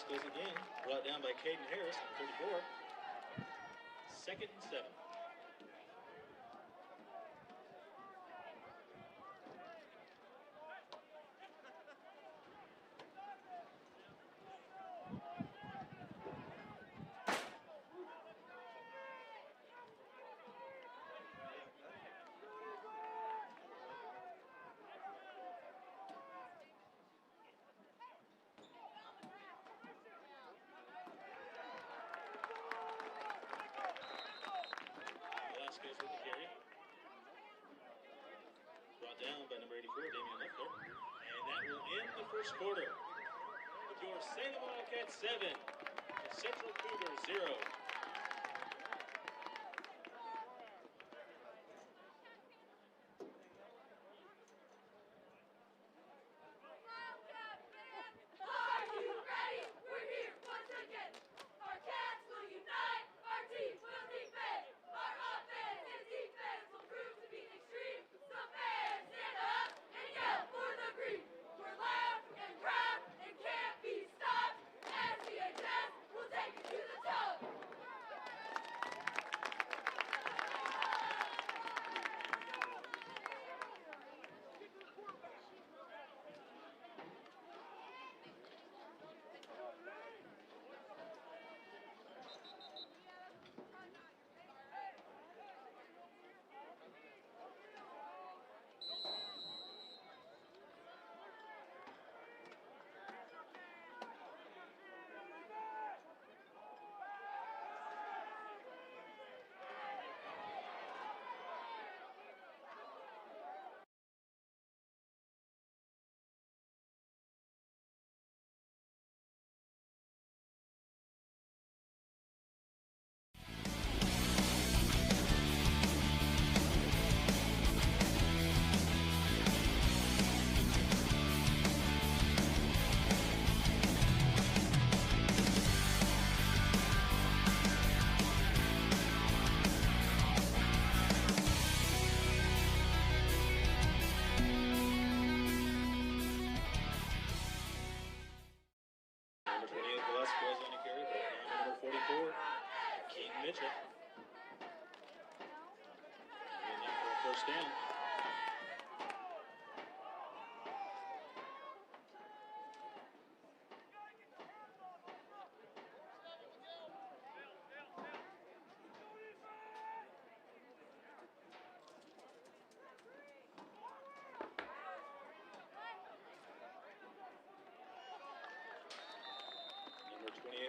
Goes again, brought down by Caden Harris, 34. 2nd and 7. Down by number 84, Damian Leffler. And that will end the first quarter with your Salem Wildcats 7, Central Cougars 0.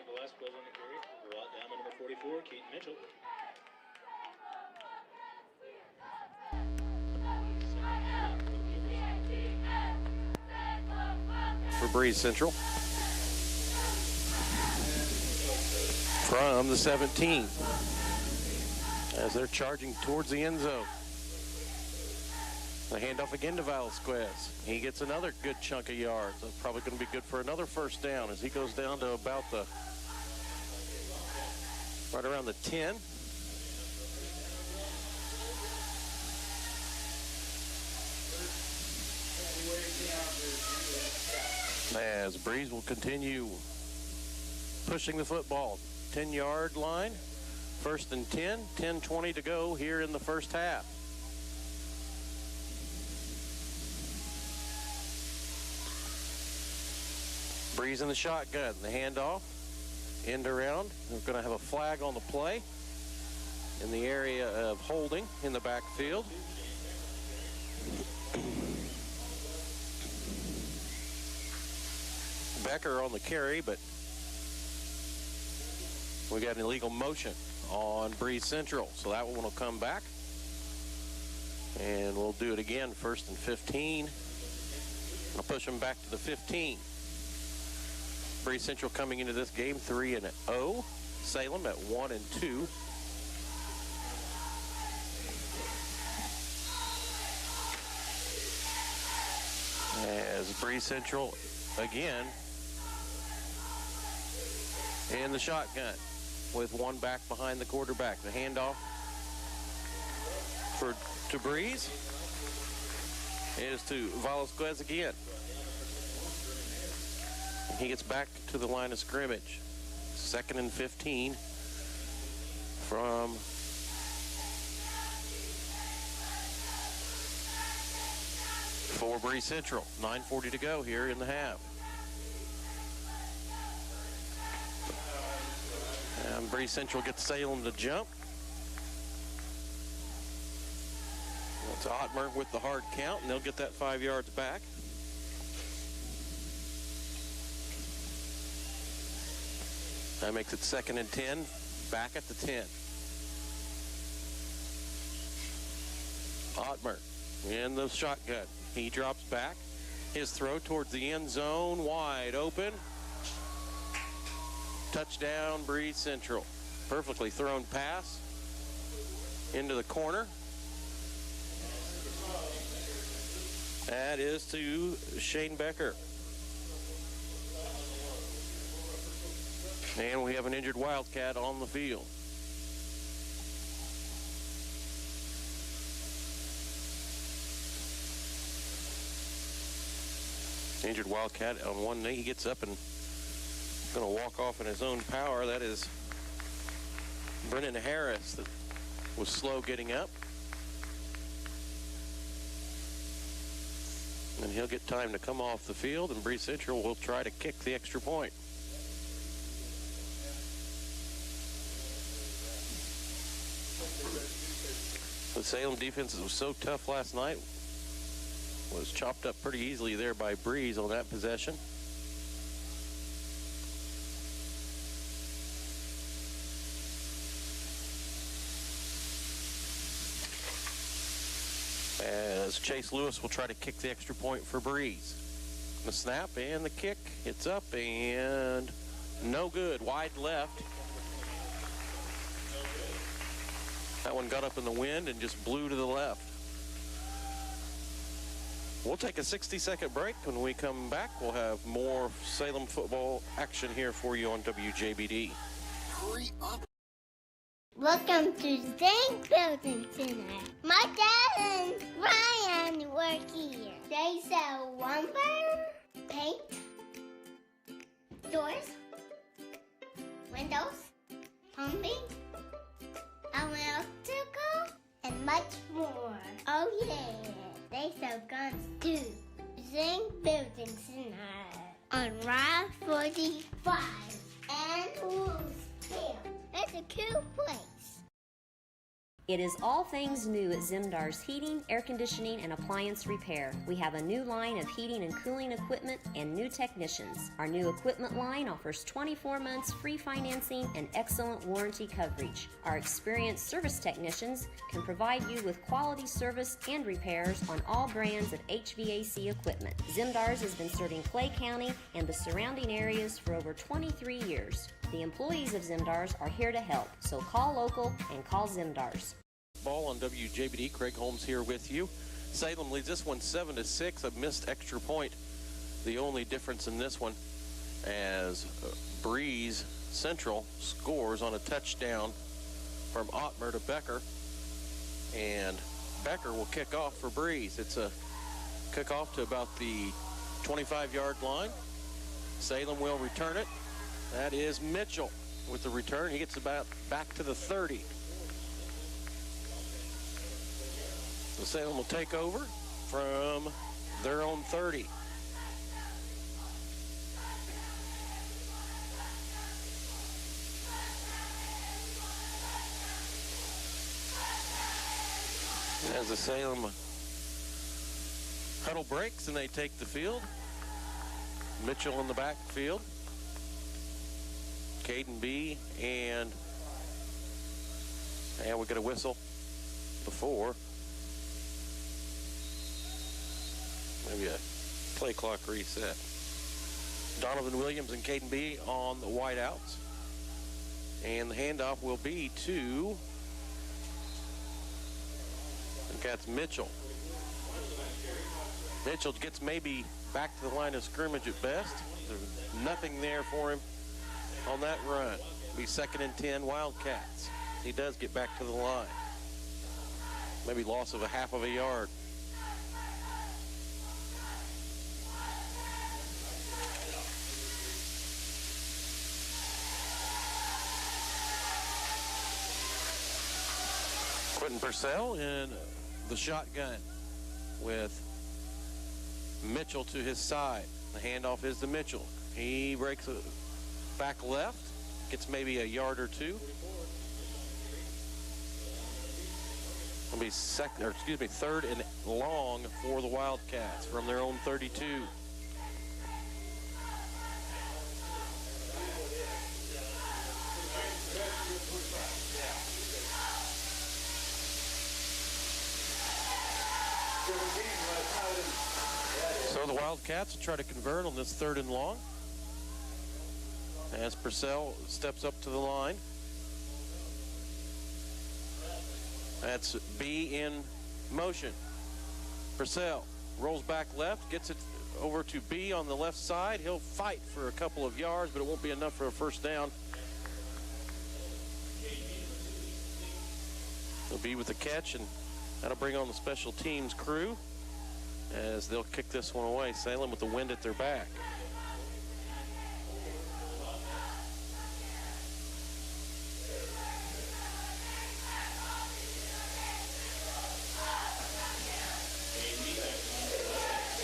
Velasquez on the carry. Brought down by number 44, Keaton Mitchell. For Breese Central. From the 17. As they're charging towards the end zone. The handoff again to Velasquez. He gets another good chunk of yards. That's probably going to be good for another first down as he goes down to about the right around the 10. As Breese will continue pushing the football. 10-yard line. 1st and 10. 10:20 to go here in the first half. Breese in the shotgun. The handoff. End around. We're going to have a flag on the play in the area of holding in the backfield. Becker on the carry, but we got an illegal motion on Breese Central, so that one will come back. And we'll do it again, 1st and 15. I'll push them back to the 15. Breese Central coming into this game 3-0. Salem at 1-2. Breese Central again in the shotgun with one back behind the quarterback. The handoff to Breese is to Velasquez again. And he gets back to the line of scrimmage. 2nd and 15 from for Breese Central. 9:40 to go here in the half. And Breese Central gets Salem to jump. It's Ottmer with the hard count, and they'll get that 5 yards back. That makes it 2nd and 10, back at the 10. Ottmer in the shotgun. He drops back. His throw towards the end zone, wide open. Touchdown, Breese Central. Perfectly thrown pass into the corner. That is to Shane Becker. And we have an injured Wildcat on the field. Injured Wildcat on one knee. He gets up and going to walk off in his own power. That is Brennan Harris that was slow getting up. And he'll get time to come off the field, and Breese Central will try to kick the extra point. The Salem defense that was so tough last night was chopped up pretty easily there by Breese on that possession. As Chase Lewis will try to kick the extra point for Breese. The snap and the kick. It's up and no good. Wide left. That one got up in the wind and just blew to the left. We'll take a 60-second break. When we come back, we'll have more Salem football action here for you on WJBD. Hurry up. Welcome to Zinc Building Center. My dad and Ryan work here. They sell lumber, paint, doors, windows, plumbing, electrical, and much more. Oh yeah, they sell guns too. Zinc Building Center on Route 45 and Wolfsville. It's a cool place. It is all things new at Zimdar's Heating, Air Conditioning, and Appliance Repair. We have a new line of heating and cooling equipment and new technicians. Our new equipment line offers 24 months free financing and excellent warranty coverage. Our experienced service technicians can provide you with quality service and repairs on all brands of HVAC equipment. Zimdar's has been serving Clay County and the surrounding areas for over 23 years. The employees of Zimdar's are here to help, so call local and call Zimdar's. Ball on WJBD. Craig Holmes here with you. Salem leads this one 7-6. A missed extra point. The only difference in this one as Breese Central scores on a touchdown from Ottmer to Becker. And Becker will kick off for Breese. It's a kickoff to about the 25-yard line. Salem will return it. That is Mitchell with the return. He gets about back to the 30. So Salem will take over from their own 30. As the Salem huddle breaks and they take the field. Mitchell in the backfield. Caden B and we get a whistle before. Maybe a play clock reset. Donovan Williams and Caden B on the wideouts. And the handoff will be to, I think that's Mitchell. Mitchell gets maybe back to the line of scrimmage at best. There's nothing there for him on that run. Be 2nd and 10 Wildcats. He does get back to the line. Maybe loss of a half of a yard. Quentin Purcell in the shotgun with Mitchell to his side. The handoff is to Mitchell. He breaks it back left, gets maybe a yard or two. It'll be 3rd and long for the Wildcats from their own 32. So the Wildcats will try to convert on this 3rd and long as Purcell steps up to the line. That's B in motion. Purcell rolls back left, gets it over to B on the left side. He'll fight for a couple of yards, but it won't be enough for a first down. He'll be with the catch, and that'll bring on the special teams crew as they'll kick this one away. Salem with the wind at their back.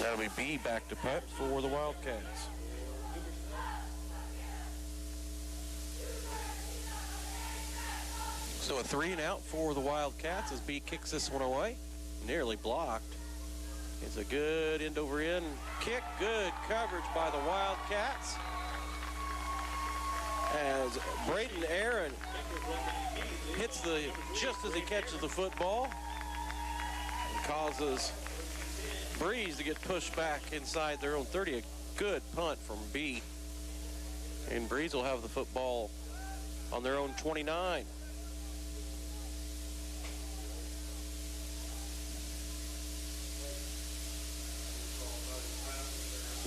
That'll be B back to punt for the Wildcats. So a 3 and out for the Wildcats as B kicks this one away. Nearly blocked. It's a good end over end kick. Good coverage by the Wildcats. As Braden Aaron hits just as he catches the football and causes Breese to get pushed back inside their own 30. A good punt from B. And Breese will have the football on their own 29.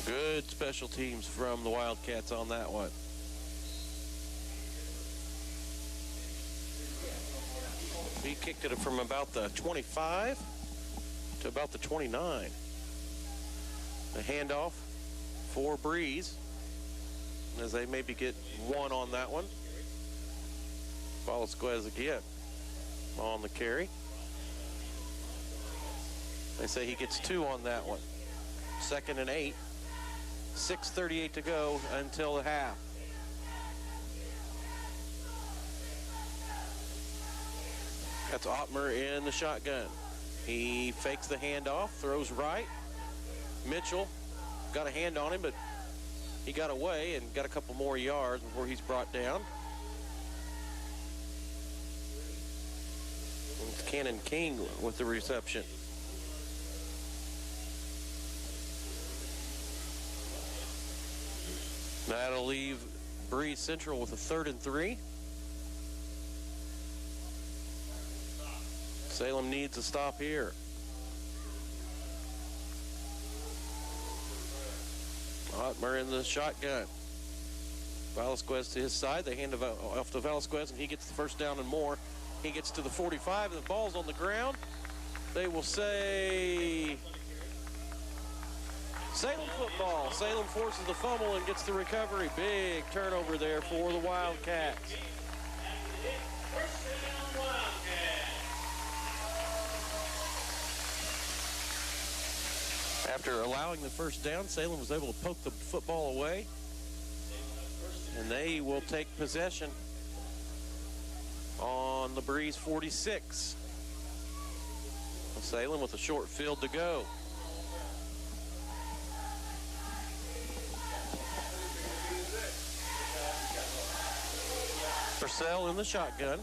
Good special teams from the Wildcats on that one. He kicked it from about the 25 to about the 29. The handoff for Breese as they maybe get 1 on that one. Velasquez again on the carry. They say he gets 2 on that one. 2nd and 8. 6:38 to go until the half. That's Ottmer in the shotgun. He fakes the handoff, throws right. Mitchell got a hand on him, but he got away and got a couple more yards before he's brought down. It's Cannon King with the reception. That'll leave Breese Central with a 3rd and 3. Salem needs a stop here. Ottmer in the shotgun. Velasquez to his side. They hand it off to Velasquez, and he gets the first down and more. He gets to the 45, and the ball's on the ground. They will say Salem football. Salem forces the fumble and gets the recovery. Big turnover there for the Wildcats. After allowing the first down, Salem was able to poke the football away, and they will take possession on the Breese 46. Salem with a short field to go. Purcell in the shotgun.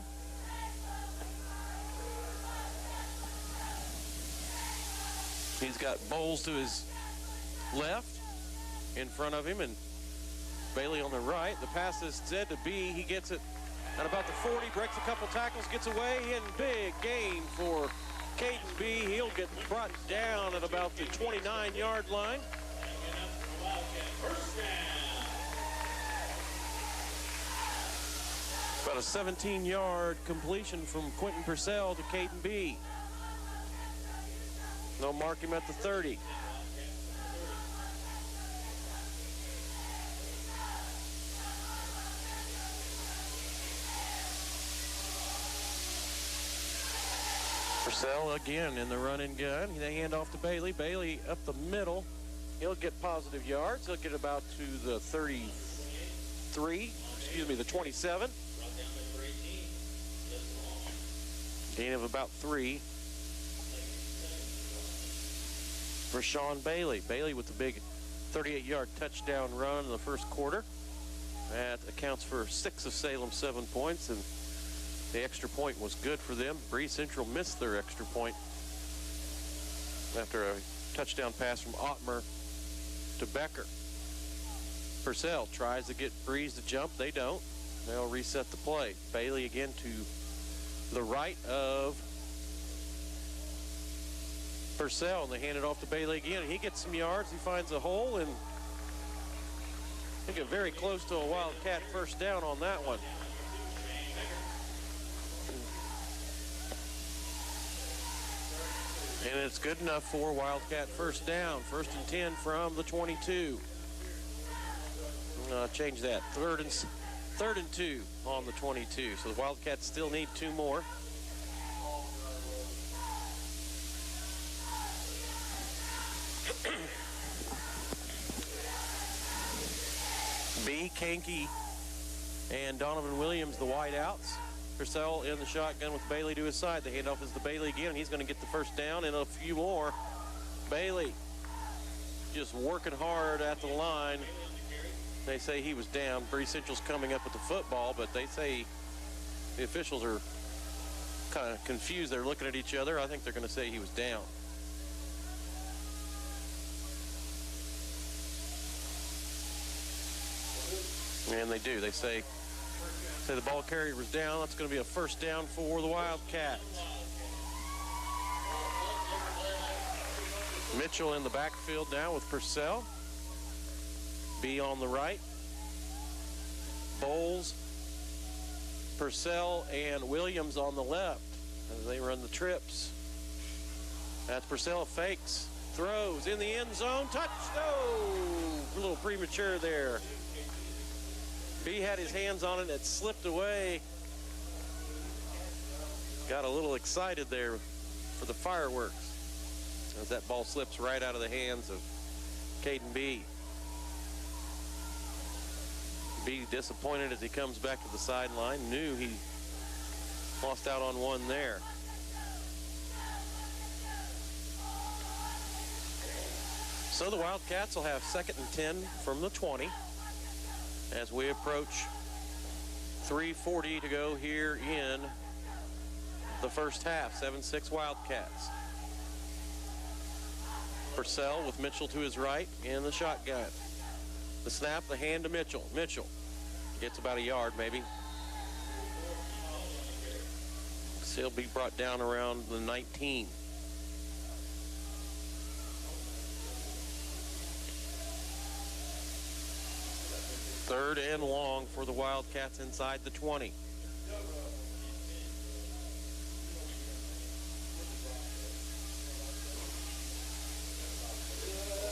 He's got Bowles to his left in front of him and Bailey on the right. The pass is said to B. He gets it at about the 40, breaks a couple tackles, gets away, and big gain for Caden B. He'll get brought down at about the 29-yard line. About a 17-yard completion from Quentin Purcell to Caden B. They'll mark him at the 30. Purcell again in the run and gun. They hand off to Bailey. Bailey up the middle. He'll get positive yards. He'll get about to the 33, the 27. Gain of about 3 for Sean Bailey. Bailey with the big 38-yard touchdown run in the first quarter. That accounts for 6 of Salem's 7 points, and the extra point was good for them. Breese Central missed their extra point after a touchdown pass from Ottmer to Becker. Purcell tries to get Breese to jump. They don't. They'll reset the play. Bailey again to the right of Purcell, and they hand it off to Bailey again. He gets some yards. He finds a hole, and they get very close to a Wildcat first down on that one. And it's good enough for Wildcat first down. 1st and 10 from the 22. Change that. Third and 2 on the 22. So the Wildcats still need 2 more. B, Kanke, and Donovan Williams, the wideouts. Purcell in the shotgun with Bailey to his side. The handoff is to Bailey again, and he's going to get the first down and a few more. Bailey just working hard at the line. They say he was down. Breese Central's coming up with the football, but they say the officials are kind of confused. They're looking at each other. I think they're going to say he was down. And they do. They say the ball carrier was down. That's going to be a first down for the Wildcats. Mitchell in the backfield now with Purcell. B on the right. Bowles, Purcell, and Williams on the left as they run the trips. That's Purcell, fakes, throws in the end zone. Touch! Oh, a little premature there. B had his hands on it. It slipped away. Got a little excited there for the fireworks as that ball slips right out of the hands of Caden B. B disappointed as he comes back to the sideline. Knew he lost out on one there. So the Wildcats will have 2nd and 10 from the 20 as we approach 3:40 to go here in the first half. 7-6 Wildcats. Purcell with Mitchell to his right in the shotgun. The snap, the hand to Mitchell. Mitchell gets about a yard maybe. So he'll be brought down around the 19. Third and long for the Wildcats inside the 20.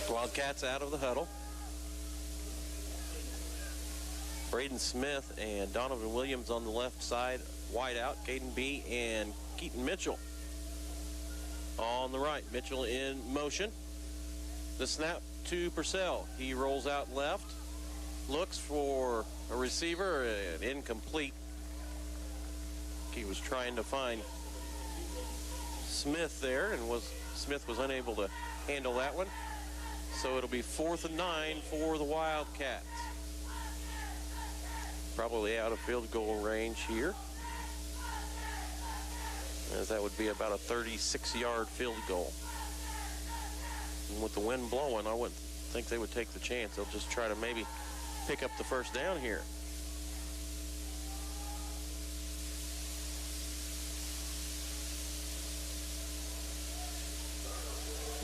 Wildcats out of the huddle. Braden Smith and Donovan Williams on the left side, wide out. Caden B and Keaton Mitchell on the right. Mitchell in motion. The snap to Purcell. He rolls out left, looks for a receiver, and incomplete. He was trying to find Smith there, and Smith was unable to handle that one. So it'll be 4th and 9 for the Wildcats. Probably out of field goal range here, as that would be about a 36-yard field goal. And with the wind blowing, I wouldn't think they would take the chance. They'll just try to maybe pick up the first down here.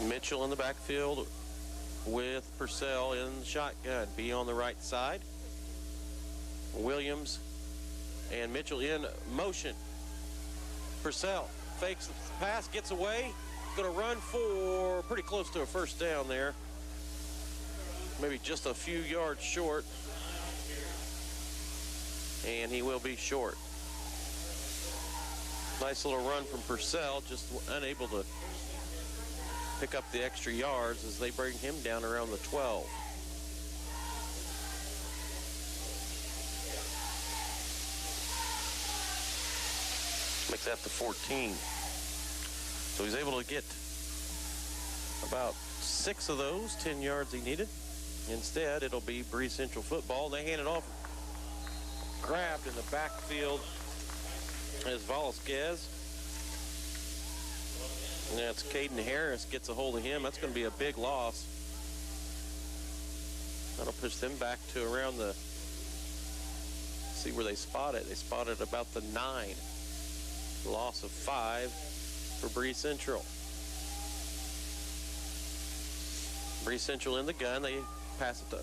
Mitchell in the backfield with Purcell in the shotgun. B on the right side. Williams and Mitchell in motion. Purcell fakes the pass, gets away. Going to run for pretty close to a first down there. Maybe just a few yards short. And he will be short. Nice little run from Purcell, just unable to pick up the extra yards as they bring him down around the 12. Make that the 14. So he's able to get about 6 of those 10 yards he needed. Instead, it'll be Breese Central football. They hand it off. Grabbed in the backfield as Velasquez. And that's Caden Harris gets a hold of him. That's going to be a big loss. That'll push them back to around the, see where they spot it. They spotted about the 9. Loss of 5 for Breese Central. Breese Central in the gun. They pass it to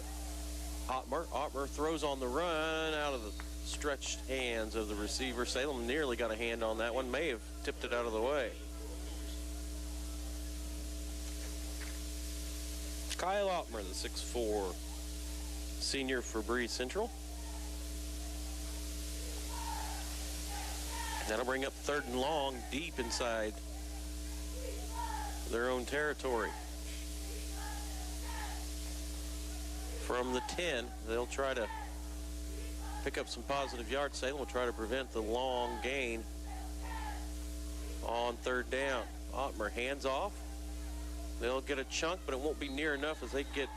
Ottmer. Ottmer throws on the run out of the stretched hands of the receiver. Salem nearly got a hand on that one. May have tipped it out of the way. Kyle Ottmer, the 6'4" senior for Breese Central. That'll bring up 3rd and long, deep inside their own territory. From the 10, they'll try to pick up some positive yards. Salem will try to prevent the long gain on 3rd down. Ottmer hands off. They'll get a chunk, but it won't be near enough as they get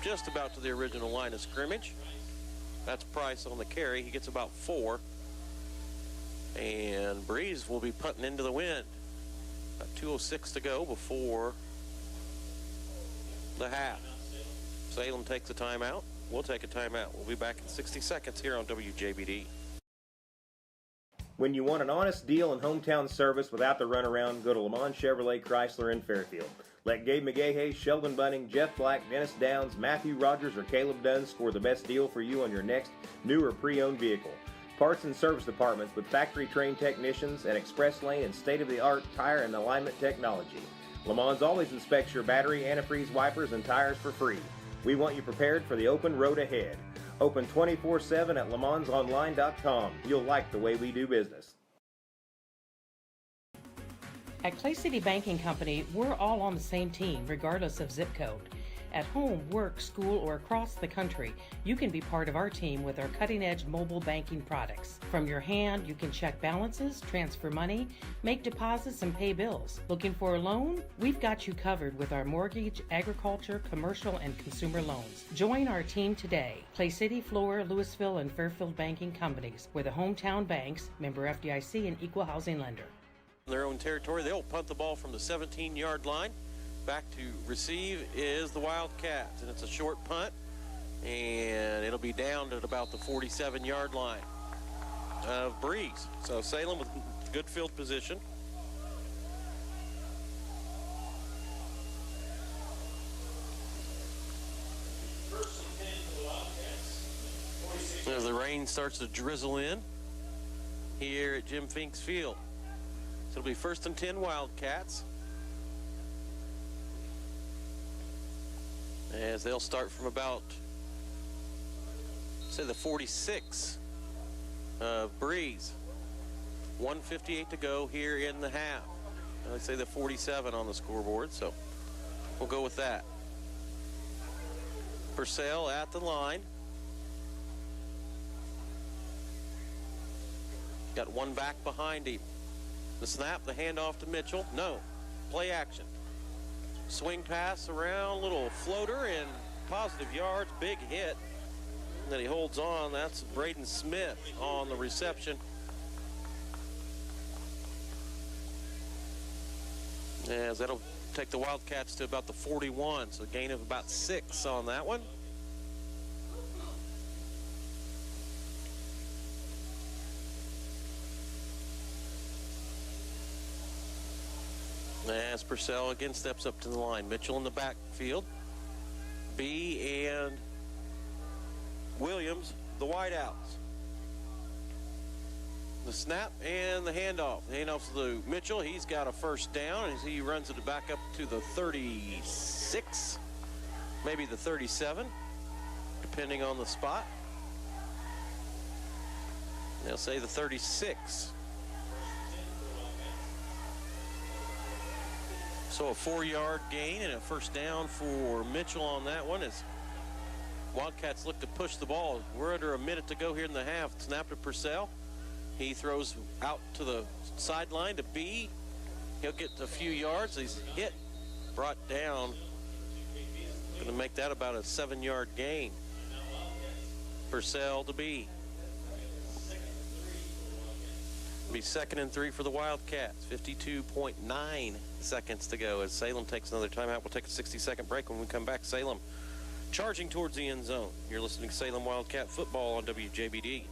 just about to the original line of scrimmage. That's Price on the carry. He gets about 4. And Breese will be punting into the wind. About 2:06 to go before the half. Salem takes a timeout. We'll take a timeout. We'll be back in 60 seconds here on WJBD. When you want an honest deal and hometown service without the runaround, go to Le Mans Chevrolet Chrysler in Fairfield. Let Gabe McGahey, Sheldon Bunning, Jeff Black, Dennis Downs, Matthew Rogers, or Caleb Dunn score the best deal for you on your next new or pre-owned vehicle. Parts and service departments with factory-trained technicians and express lane and state-of-the-art tire and alignment technology. Le Mans always inspects your battery, antifreeze, wipers, and tires for free. We want you prepared for the open road ahead. Open 24/7 at lemansonline.com. You'll like the way we do business. At Clay City Banking Company, we're all on the same team, regardless of zip code. At home, work, school, or across the country, you can be part of our team with our cutting-edge mobile banking products. From your hand, you can check balances, transfer money, make deposits, and pay bills. Looking for a loan? We've got you covered with our mortgage, agriculture, commercial, and consumer loans. Join our team today. Clay City, Flora, Louisville, and Fairfield Banking Companies. We're the hometown banks, member FDIC, and equal housing lender. In their own territory, they'll punt the ball from the 17-yard line. Back to receive is the Wildcats, and it's a short punt, and it'll be down at about the 47-yard line of Breese. So Salem with good field position. As the rain starts to drizzle in here at Jim Finks Field. So it'll be 1st and 10 Wildcats. As they'll start from about, say, the 46 of Breese. 1:58 to go here in the half. I'd say the 47 on the scoreboard, so we'll go with that. Purcell at the line. Got one back behind him. The snap, the handoff to Mitchell. No. Play action. Swing pass around, little floater and positive yards, big hit. And then he holds on. That's Braden Smith on the reception. As that'll take the Wildcats to about the 41, so a gain of about 6 on that one. As Purcell again steps up to the line. Mitchell in the backfield. B and Williams, the wideouts. The snap and the handoff. The handoff to Mitchell. He's got a first down as he runs it back up to the 36, maybe the 37, depending on the spot. They'll say the 36. So a 4-yard gain and a first down for Mitchell on that one as Wildcats look to push the ball. We're under a minute to go here in the half. Snap to Purcell. He throws out to the sideline to B. He'll get a few yards. He's hit, brought down. Going to make that about a 7-yard gain. Purcell to B. Be 2nd and 3 for the Wildcats. 52.9 seconds to go as Salem takes another timeout. We'll take a 60-second break. When we come back, Salem charging towards the end zone. You're listening to Salem Wildcat Football on WJBD.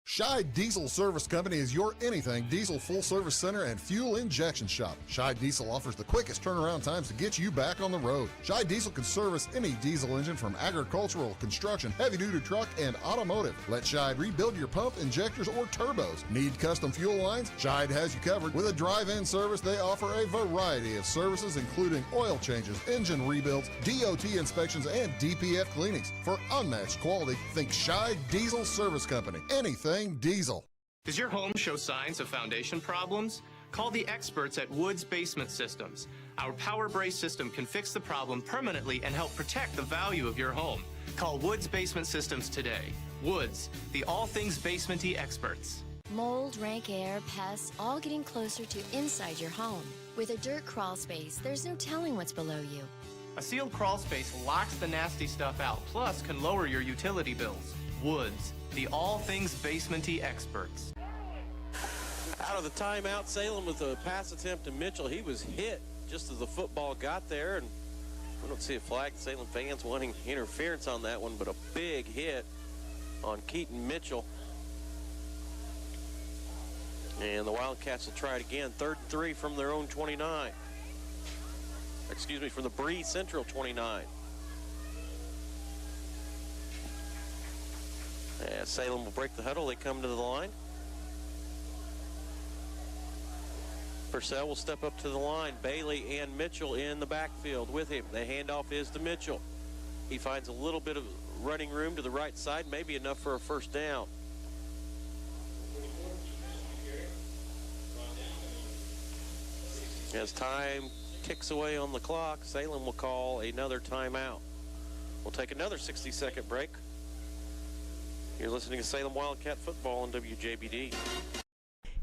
Scheid Diesel Service Company is your anything diesel full service center and fuel injection shop. Scheid Diesel offers the quickest turnaround times to get you back on the road. Scheid Diesel can service any diesel engine from agricultural, construction, heavy-duty truck, and automotive. Let Scheid rebuild your pump, injectors, or turbos. Need custom fuel lines? Scheid has you covered. With a drive-in service, they offer a variety of services including oil changes, engine rebuilds, DOT inspections, and DPF cleanings. For unmatched quality, think Scheid Diesel Service Company. Anything diesel. Does your home show signs of foundation problems? Call the experts at Woods Basement Systems. Our Power Brace system can fix the problem permanently and help protect the value of your home. Call Woods Basement Systems today. Woods, the all things basement-y experts. Mold, rank air, pests, all getting closer to inside your home. With a dirt crawl space, there's no telling what's below you. A sealed crawl space locks the nasty stuff out, plus can lower your utility bills. Woods, the all things basement-y experts. Out of the timeout, Salem with a pass attempt to Mitchell. He was hit just as the football got there, and we don't see a flag. Salem fans wanting interference on that one, but a big hit on Keaton Mitchell. And the Wildcats will try it again. 3rd and 3 from their own 29. Excuse me, from the Breese Central 29. As Salem will break the huddle, they come to the line. Purcell will step up to the line. Bailey and Mitchell in the backfield with him. The handoff is to Mitchell. He finds a little bit of running room to the right side, maybe enough for a first down. As time ticks away on the clock, Salem will call another timeout. We'll take another 60-second break. You're listening to Salem Wildcat Football on WJBD.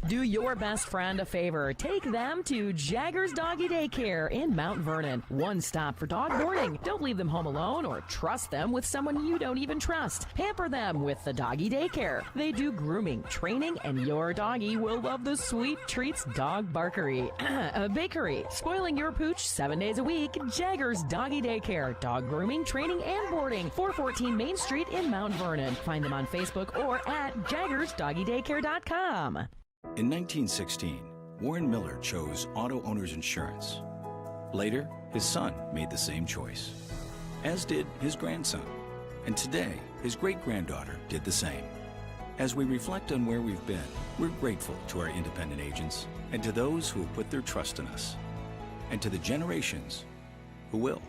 Do your best friend a favor. Take them to Jagger's Doggy Daycare in Mount Vernon. One stop for dog boarding. Don't leave them home alone or trust them with someone you don't even trust. Pamper them with the Doggy Daycare. They do grooming, training, and your doggy will love the sweet treats dog barkery. Bakery. Spoiling your pooch 7 days a week. Jagger's Doggy Daycare. Dog grooming, training, and boarding. 414 Main Street in Mount Vernon. Find them on Facebook or at jaggersdoggydaycare.com. In 1916, Warren Miller chose Auto Owners Insurance. Later, his son made the same choice, as did his grandson. And today, his great-granddaughter did the same. As we reflect on where we've been, we're grateful to our independent agents and to those who have put their trust in us, and to the generations who will.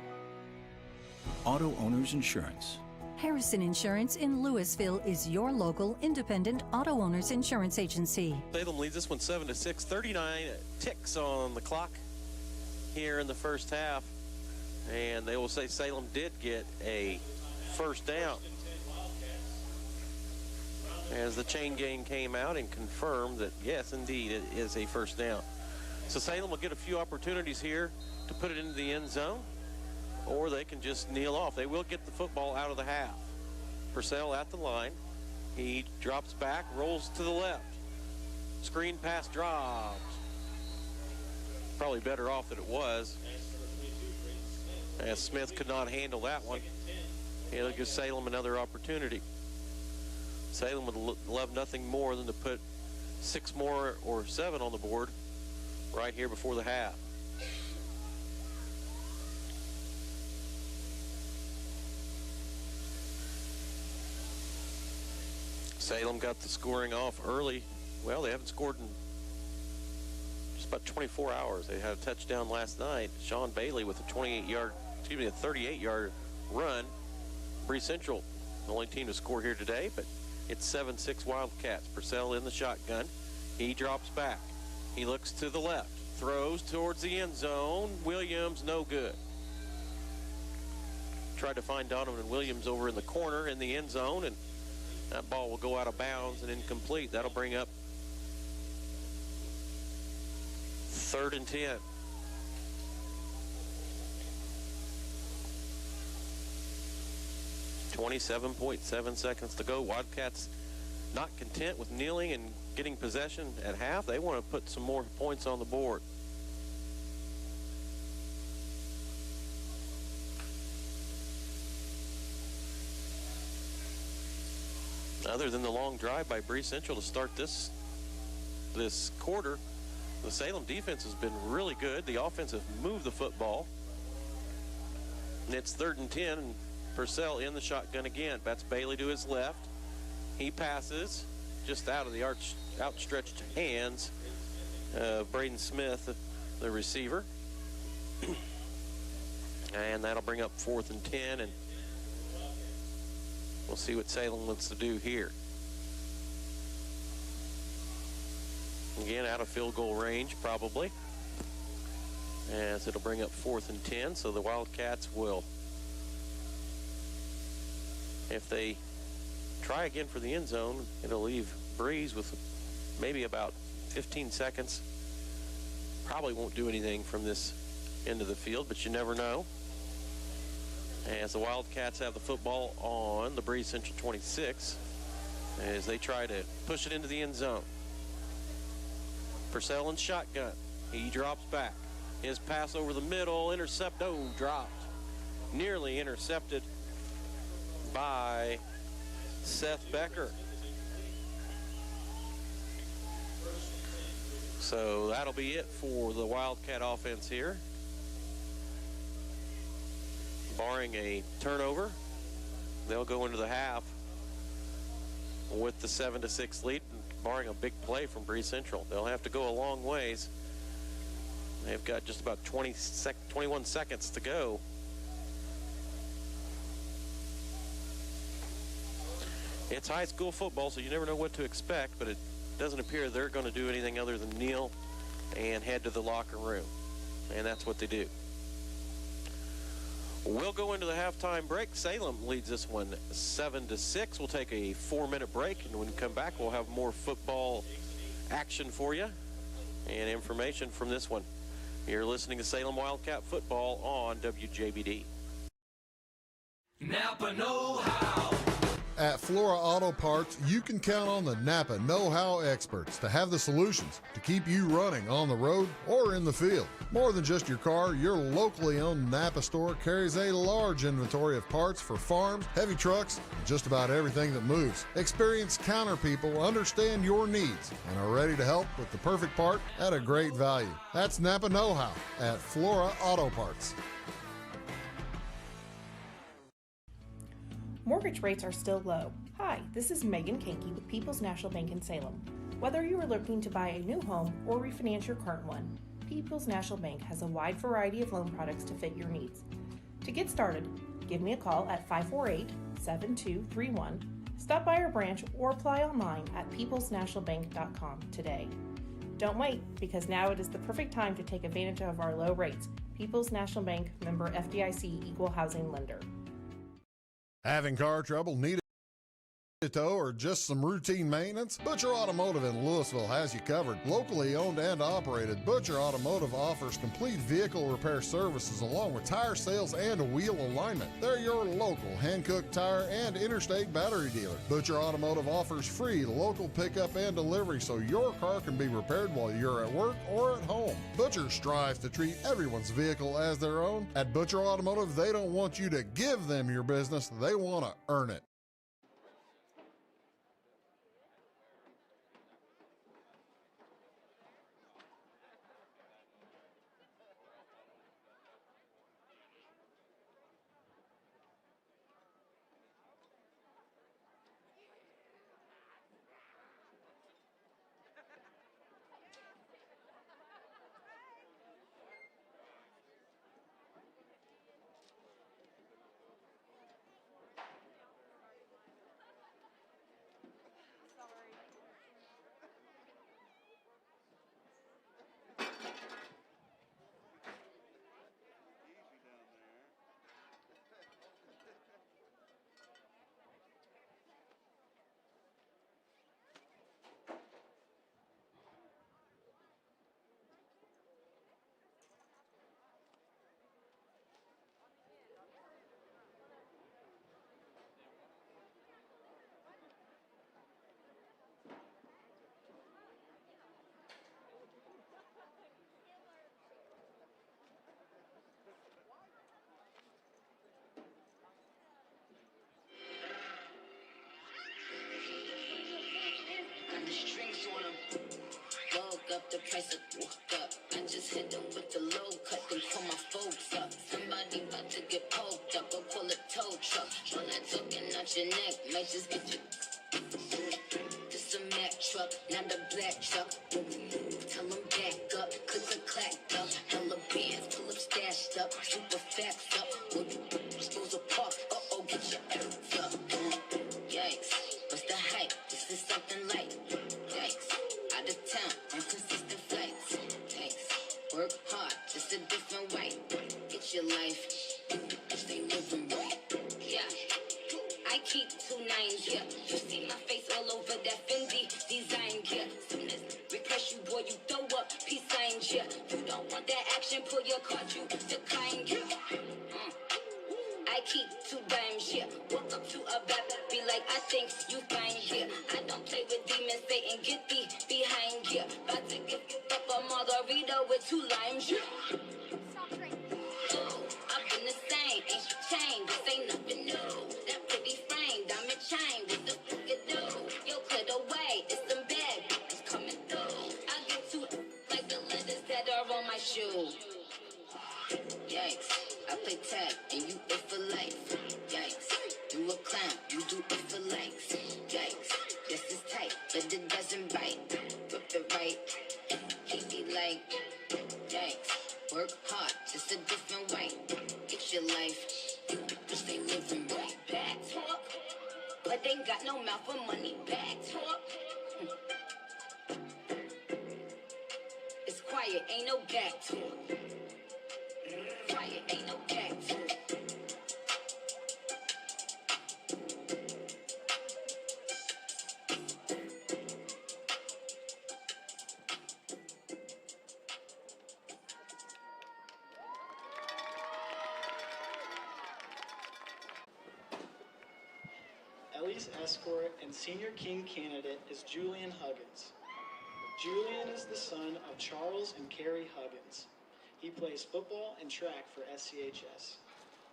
Auto Owners Insurance. Harrison Insurance in Louisville is your local independent auto owners insurance agency. Salem leads this one 7-6. 39 ticks on the clock here in the first half. And they will say Salem did get a first down. As the chain gang came out and confirmed that, yes, indeed, it is a first down. So Salem will get a few opportunities here to put it into the end zone, or they can just kneel off. They will get the football out of the half. Purcell at the line. He drops back, rolls to the left. Screen pass drops. Probably better off than it was, as Smith could not handle that one. It'll give Salem another opportunity. Salem would love nothing more than to put 6 more or 7 on the board right here before the half. Salem got the scoring off early. Well, they haven't scored in just about 24 hours. They had a touchdown last night. Sean Bailey with a 38-yard run. Breese Central, the only team to score here today, but it's 7-6 Wildcats. Purcell in the shotgun. He drops back. He looks to the left. Throws towards the end zone. Williams, no good. Tried to find Donovan Williams over in the corner in the end zone, and that ball will go out of bounds and incomplete. That'll bring up 3rd and 10. .7 seconds to go. Wildcats not content with kneeling and getting possession at half. They want to put some more points on the board. Other than the long drive by Breese Central to start this quarter, the Salem defense has been really good. The offense has moved the football. And it's 3rd and 10, and Purcell in the shotgun again. That's Bailey to his left. He passes just out of the outstretched hands of Braden Smith, the receiver. And that'll bring up 4th and 10, and we'll see what Salem wants to do here. Again, out of field goal range, probably. As it'll bring up 4th and 10, so the Wildcats will, if they try again for the end zone, it'll leave Breese with maybe about 15 seconds. Probably won't do anything from this end of the field, but you never know. As the Wildcats have the football on the Breese Central 26 as they try to push it into the end zone. Purcell in shotgun. He drops back. His pass over the middle, dropped. Nearly intercepted by Seth Becker. So that'll be it for the Wildcat offense here. Barring a turnover, they'll go into the half with the 7-6 lead, barring a big play from Breese Central. They'll have to go a long ways. They've got just about 21 seconds to go. It's high school football, so you never know what to expect, but it doesn't appear they're going to do anything other than kneel and head to the locker room. And that's what they do. We'll go into the halftime break. Salem leads this one 7-6. We'll take a 4-minute break, and when we come back, we'll have more football action for you and information from this one. You're listening to Salem Wildcat Football on WJBD. Napa know-how. At Flora Auto Parts, you can count on the Napa know-how experts to have the solutions to keep you running on the road or in the field. More than just your car, your locally owned Napa store carries a large inventory of parts for farms, heavy trucks, and just about everything that moves. Experienced counter people understand your needs and are ready to help with the perfect part at a great value. That's Napa know-how at Flora Auto Parts. Mortgage rates are still low. Hi, this is Megan Kankey with People's National Bank in Salem. Whether you are looking to buy a new home or refinance your current one, People's National Bank has a wide variety of loan products to fit your needs. To get started, give me a call at 548-7231, stop by our branch, or apply online at peoplesnationalbank.com today. Don't wait, because now it is the perfect time to take advantage of our low rates. People's National Bank, member FDIC, equal housing lender. Having car trouble, need a tow, or just some routine maintenance? Butcher Automotive in Louisville has you covered. Locally owned and operated, Butcher Automotive offers complete vehicle repair services along with tire sales and wheel alignment. They're your local Hankook tire and interstate battery dealer. Butcher Automotive offers free local pickup and delivery so your car can be repaired while you're at work or at home. Butcher strives to treat everyone's vehicle as their own. At Butcher Automotive, they don't want you to give them your business, they want to earn it. might just get you. This a Mack truck, not a black truck. When we move, tell them back up, cause I clacked up. Hella bands, pull up stashed up, super facts up. When we schools a park, get your ass up. Yikes, what's the hype? This is something light. Yikes, out of town, on consistent flights. Yikes, work hard, just a different way. Get your life, stay living right. Yeah. I keep 2 9s, yeah. You see my face all over that Fendi design, yeah. Soon as request you, boy, you throw up peace signs, yeah. You don't want that action, pull your card, you decline, yeah. I keep 2 dimes, yeah. Walk up to a bad be like, I think you fine, yeah. I don't play with demons, Satan, get thee behind, yeah. About to give up a margarita with 2 limes, yeah. I've been the same, ain't changed, this ain't nothing new. That pretty frame, diamond chain, what the fuck it do? Yo, clear the way, it's them bad bitches coming through. I get 2 like the letters that are on my shoe. Yikes, I play tag and you it for life. Yikes, you a clown, you do it for likes. Yikes, yes it's tight, but it doesn't bite. Rip it right, he be like, yikes, work hard, just a different way. Get your life, just ain't living right. Back talk, but they got no mouth for money. Back talk, it's quiet, ain't no back talk. Quiet, ain't no back talk. Ellie's escort and senior king candidate is Julian Huggins. Julian is the son of Charles and Carrie Huggins. He plays football and track for SCHS.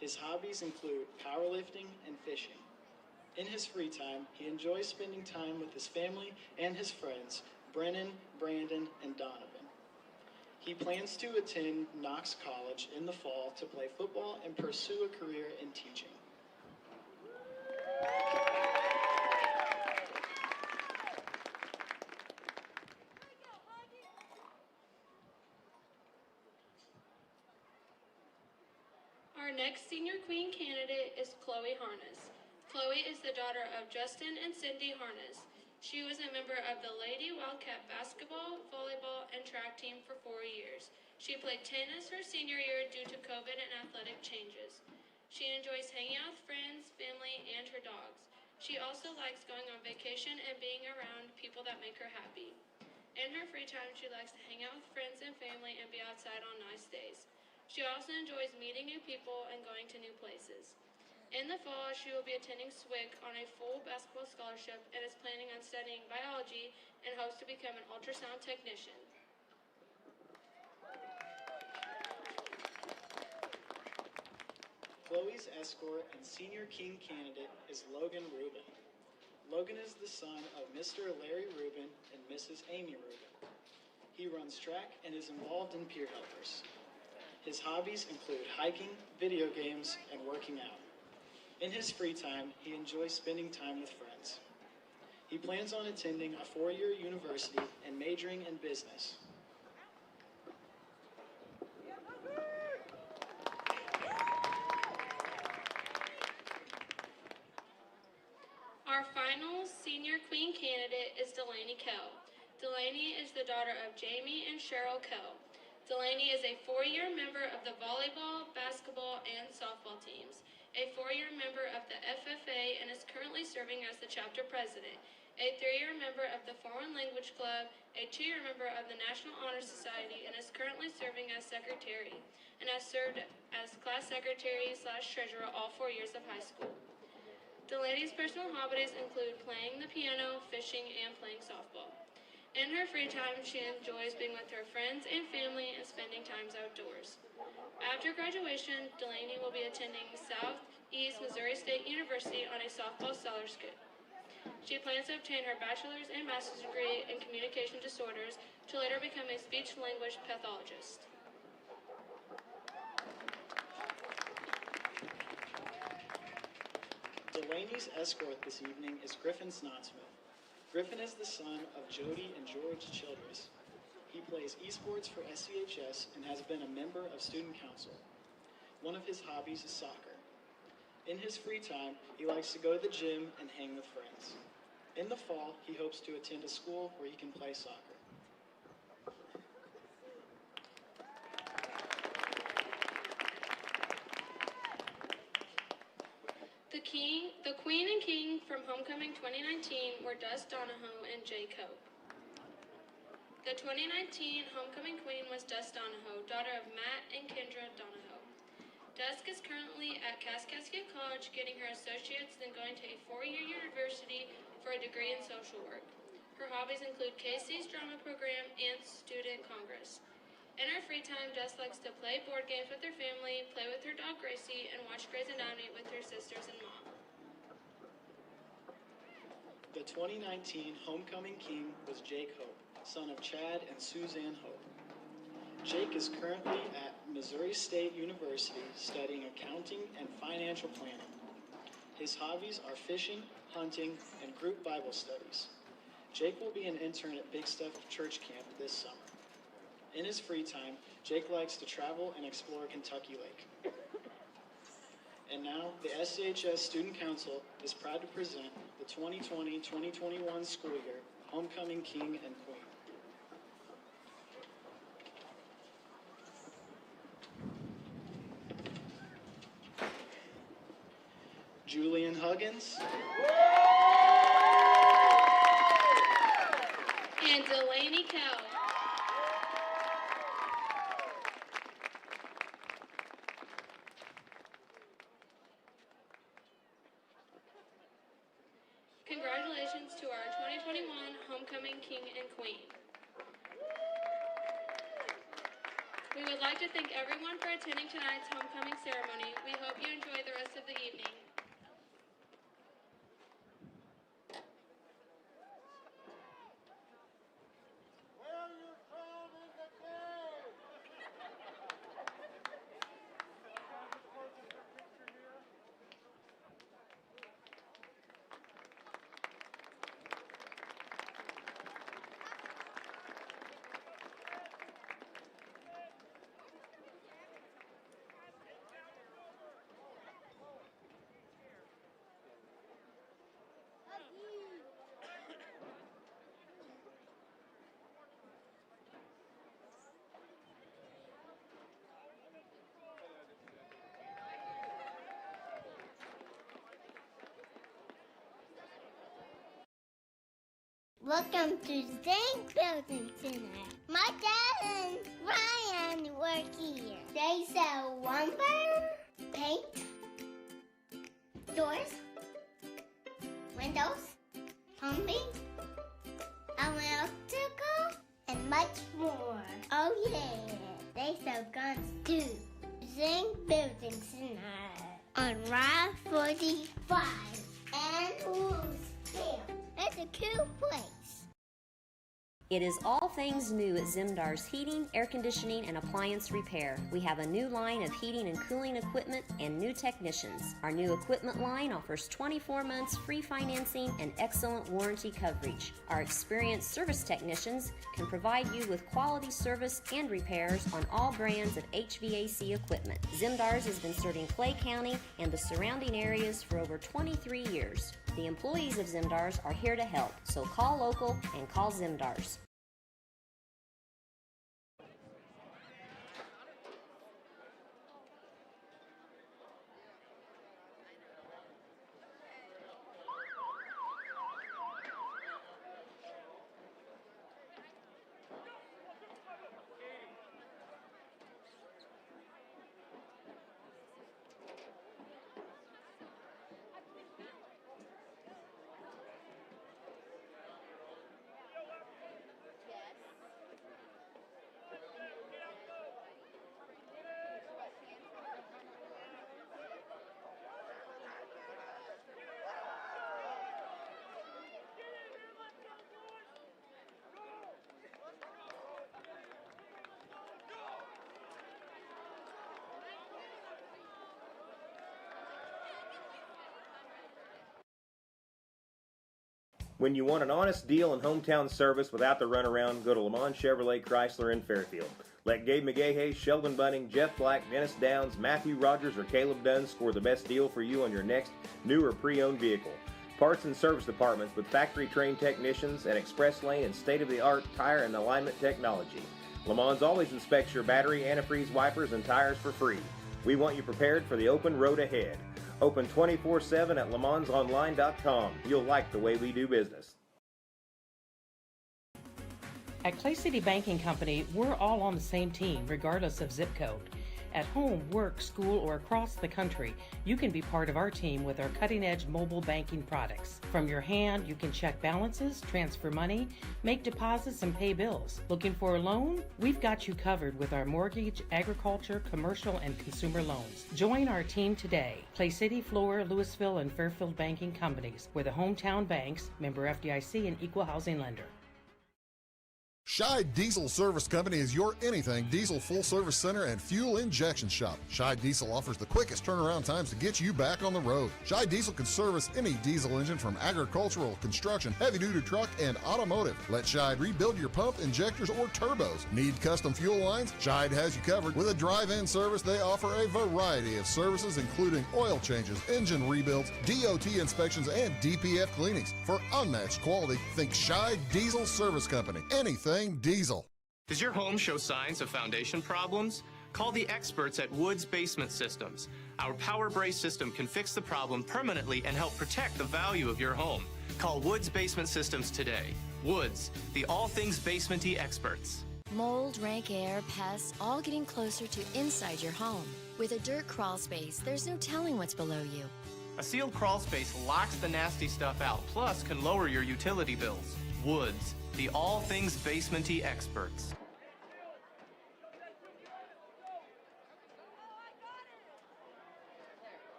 His hobbies include powerlifting and fishing. In his free time, he enjoys spending time with his family and his friends, Brennan, Brandon, and Donovan. He plans to attend Knox College in the fall to play football and pursue a career in teaching. Our next senior queen candidate is Chloe Harness. Chloe is the daughter of Justin and Cindy Harness. She was a member of the Lady Wildcat basketball, volleyball, and track team for 4 years. She played tennis her senior year due to COVID and athletic changes. She enjoys hanging out with friends, family, and her dogs. She also likes going on vacation and being around people that make her happy. In her free time, she likes to hang out with friends and family and be outside on nice days. She also enjoys meeting new people and going to new places. In the fall, she will be attending SWIC on a full basketball scholarship and is planning on studying biology and hopes to become an ultrasound technician. Chloe's escort and senior king candidate is Logan Rubin. Logan is the son of Mr. Larry Rubin and Mrs. Amy Rubin. He runs track and is involved in peer helpers. His hobbies include hiking, video games, and working out. In his free time, he enjoys spending time with friends. He plans on attending a 4-year university and majoring in business. Our final senior queen candidate is Delaney Kell. Delaney is the daughter of Jamie and Cheryl Kell. Delaney is a 4-year member of the volleyball, basketball, and softball teams, a 4-year member of the FFA, and is currently serving as the chapter president, a 3-year member of the Foreign Language Club, a 2-year member of the National Honor Society, and is currently serving as secretary, and has served as class secretary/treasurer all 4 years of high school. Delaney's personal hobbies include playing the piano, fishing, and playing softball. In her free time, she enjoys being with her friends and family and spending time outdoors. After graduation, Delaney will be attending Southeast Missouri State University on a softball scholarship. She plans to obtain her bachelor's and master's degree in communication disorders to later become a speech-language pathologist. Delaney's escort this evening is Griffin Snotsmith. Griffin is the son of Jody and George Childress. He plays esports for SCHS and has been a member of student council. One of his hobbies is soccer. In his free time, he likes to go to the gym and hang with friends. In the fall, he hopes to attend a school where he can play soccer. The Queen and King from Homecoming 2019 were Dust Donahoe and Jay Cope. The 2019 Homecoming Queen was Dust Donahoe, daughter of Matt and Kendra Donahoe. Dusk is currently at Kaskaskia College getting her associates, then going to a 4-year university for a degree in social work. Her hobbies include Casey's drama program and student congress. In her free time, Dusk likes to play board games with her family, play with her dog Gracie, and watch Grey's Anatomy with her sisters and mom. The 2019 Homecoming King was Jake Hope, son of Chad and Suzanne Hope. Jake is currently at Missouri State University studying accounting and financial planning. His hobbies are fishing, hunting, and group Bible studies. Jake will be an intern at Big Stuff Church Camp this summer. In his free time, Jake likes to travel and explore Kentucky Lake. And now, the SCHS Student Council is proud to present the 2020-2021 school year Homecoming King and Queen. Julian Huggins. And Delaney Kell. Congratulations to our 2021 Homecoming King and Queen. We would like to thank everyone for attending tonight's homecoming ceremony. We hope you enjoy the rest of the evening. Welcome to Zink Building Center. My dad and Ryan work here. They sell lumber, paint, doors, windows, plumbing, electrical, and much more. Oh yeah, they sell guns too. Zink Building Center on Route 45 and Louisville. It's a cool place. It is all things new at Zimdar's Heating, Air Conditioning, and Appliance Repair. We have a new line of heating and cooling equipment and new technicians. Our new equipment line offers 24 months free financing and excellent warranty coverage. Our experienced service technicians can provide you with quality service and repairs on all brands of HVAC equipment. Zimdar's has been serving Clay County and the surrounding areas for over 23 years. The employees of Zimdar's are here to help, so call local and call Zimdar's. When you want an honest deal and hometown service without the runaround, go to Lamont Chevrolet Chrysler in Fairfield. Let Gabe McGahey, Sheldon Bunning, Jeff Black, Dennis Downs, Matthew Rogers, or Caleb Dunn score the best deal for you on your next new or pre-owned vehicle. Parts and service departments with factory-trained technicians and express lane and state-of-the-art tire and alignment technology. Lamont always inspects your battery, antifreeze, wipers, and tires for free. We want you prepared for the open road ahead. Open 24/7 at LeMansOnline.com. You'll like the way we do business. At Clay City Banking Company, we're all on the same team, regardless of zip code. At home, work, school, or across the country, you can be part of our team with our cutting-edge mobile banking products. From your hand, you can check balances, transfer money, make deposits, and pay bills. Looking for a loan? We've got you covered with our mortgage, agriculture, commercial, and consumer loans. Join our team today. Clay City, Flora, Louisville, and Fairfield Banking Companies. We're the hometown banks, member FDIC, and equal housing lender. Scheid Diesel Service Company is your anything diesel full-service center and fuel injection shop. Scheid Diesel offers the quickest turnaround times to get you back on the road. Scheid Diesel can service any diesel engine from agricultural, construction, heavy-duty truck, and automotive. Let Scheid rebuild your pump, injectors, or turbos. Need custom fuel lines? Scheid has you covered. With a drive-in service, they offer a variety of services, including oil changes, engine rebuilds, DOT inspections, and DPF cleanings. For unmatched quality, think Scheid Diesel Service Company. Anything diesel. Does your home show signs of foundation problems? Call the experts at Woods Basement Systems. Our Power Brace system can fix the problem permanently and help protect the value of your home. Call Woods Basement Systems today. Woods, the all things basement-y experts. Mold, rank air, pests, all getting closer to inside your home. With a dirt crawl space, there's no telling what's below you. A sealed crawl space locks the nasty stuff out, plus can lower your utility bills. Woods, the all things basement-y experts.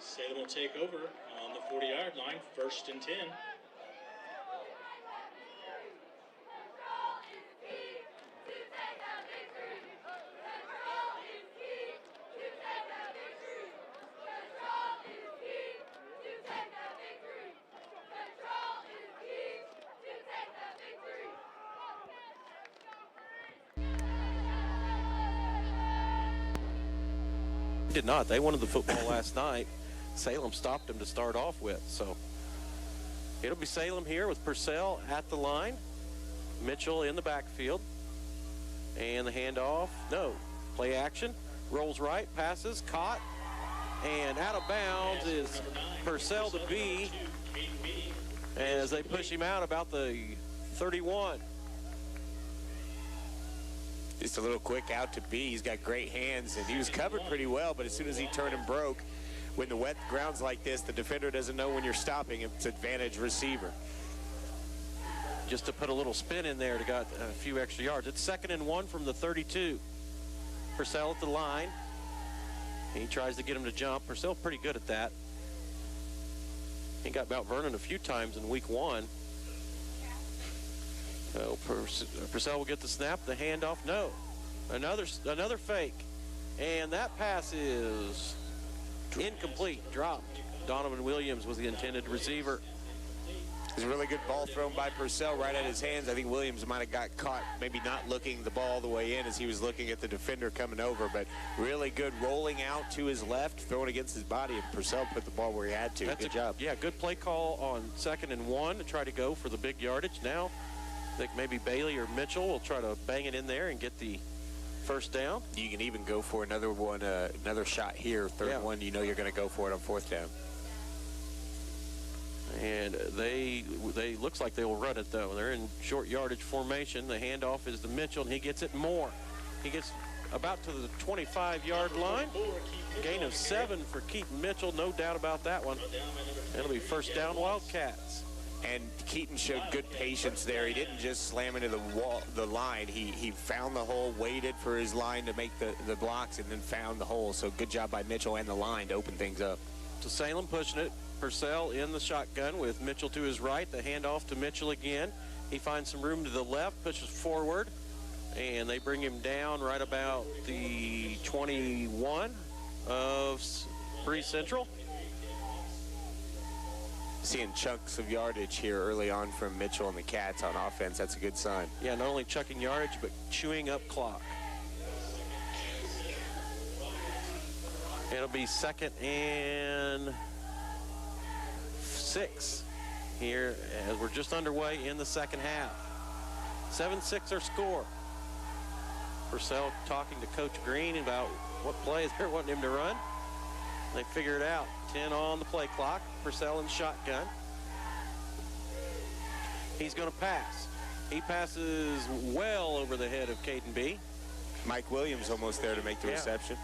Salem will take over on the 40-yard line, 1st and 10. Did not. They wanted the football last night. Salem stopped them to start off with. So it'll be Salem here with Purcell at the line. Mitchell in the backfield. And the handoff. No. Play action. Rolls right. Passes. Caught. And out of bounds is Purcell to B. As they push him out about the 31. Just a little quick out to B. He's got great hands, and he was covered pretty well, but as soon as he turned and broke, when the wet ground's like this, the defender doesn't know when you're stopping. It's advantage receiver. Just to put a little spin in there to got a few extra yards. It's 2nd and 1 from the 32. Purcell at the line. He tries to get him to jump. Purcell pretty good at that. He got Mount Vernon a few times in week 1. So Purcell will get the snap, the handoff. No, another fake, and that pass is incomplete, dropped. Donovan Williams was the intended receiver. It was a really good ball thrown by Purcell right at his hands. I think Williams might have got caught, maybe not looking the ball the way in as he was looking at the defender coming over, but really good rolling out to his left, throwing against his body, and Purcell put the ball where he had to. Good job. Yeah, good play call on 2nd and 1 to try to go for the big yardage. Now I think maybe Bailey or Mitchell will try to bang it in there and get the first down. You can even go for another one, another shot here. Third one, you know you're going to go for it on 4th down. And they looks like they will run it, though. They're in short yardage formation. The handoff is to Mitchell, and he gets it more. He gets about to the 25-yard line. Gain of 7 for Keith Mitchell, no doubt about that one. It'll be 1st down Wildcats. And Keaton showed good patience there. He didn't just slam into the line. He found the hole, waited for his line to make the blocks, and then found the hole. So good job by Mitchell and the line to open things up. So Salem pushing it. Purcell in the shotgun with Mitchell to his right. The handoff to Mitchell again. He finds some room to the left, pushes forward, and they bring him down right about the 21 of Breese Central. Seeing chunks of yardage here early on from Mitchell and the Cats on offense. That's a good sign. Yeah, not only chucking yardage, but chewing up clock. It'll be 2nd and 6 here as we're just underway in the second half. 7-6 our score. Purcell talking to Coach Green about what plays they're wanting him to run. They figure it out. 10 on the play clock. Purcell in shotgun. He's going to pass. He passes well over the head of Caden B. Mike Williams almost there to make the reception.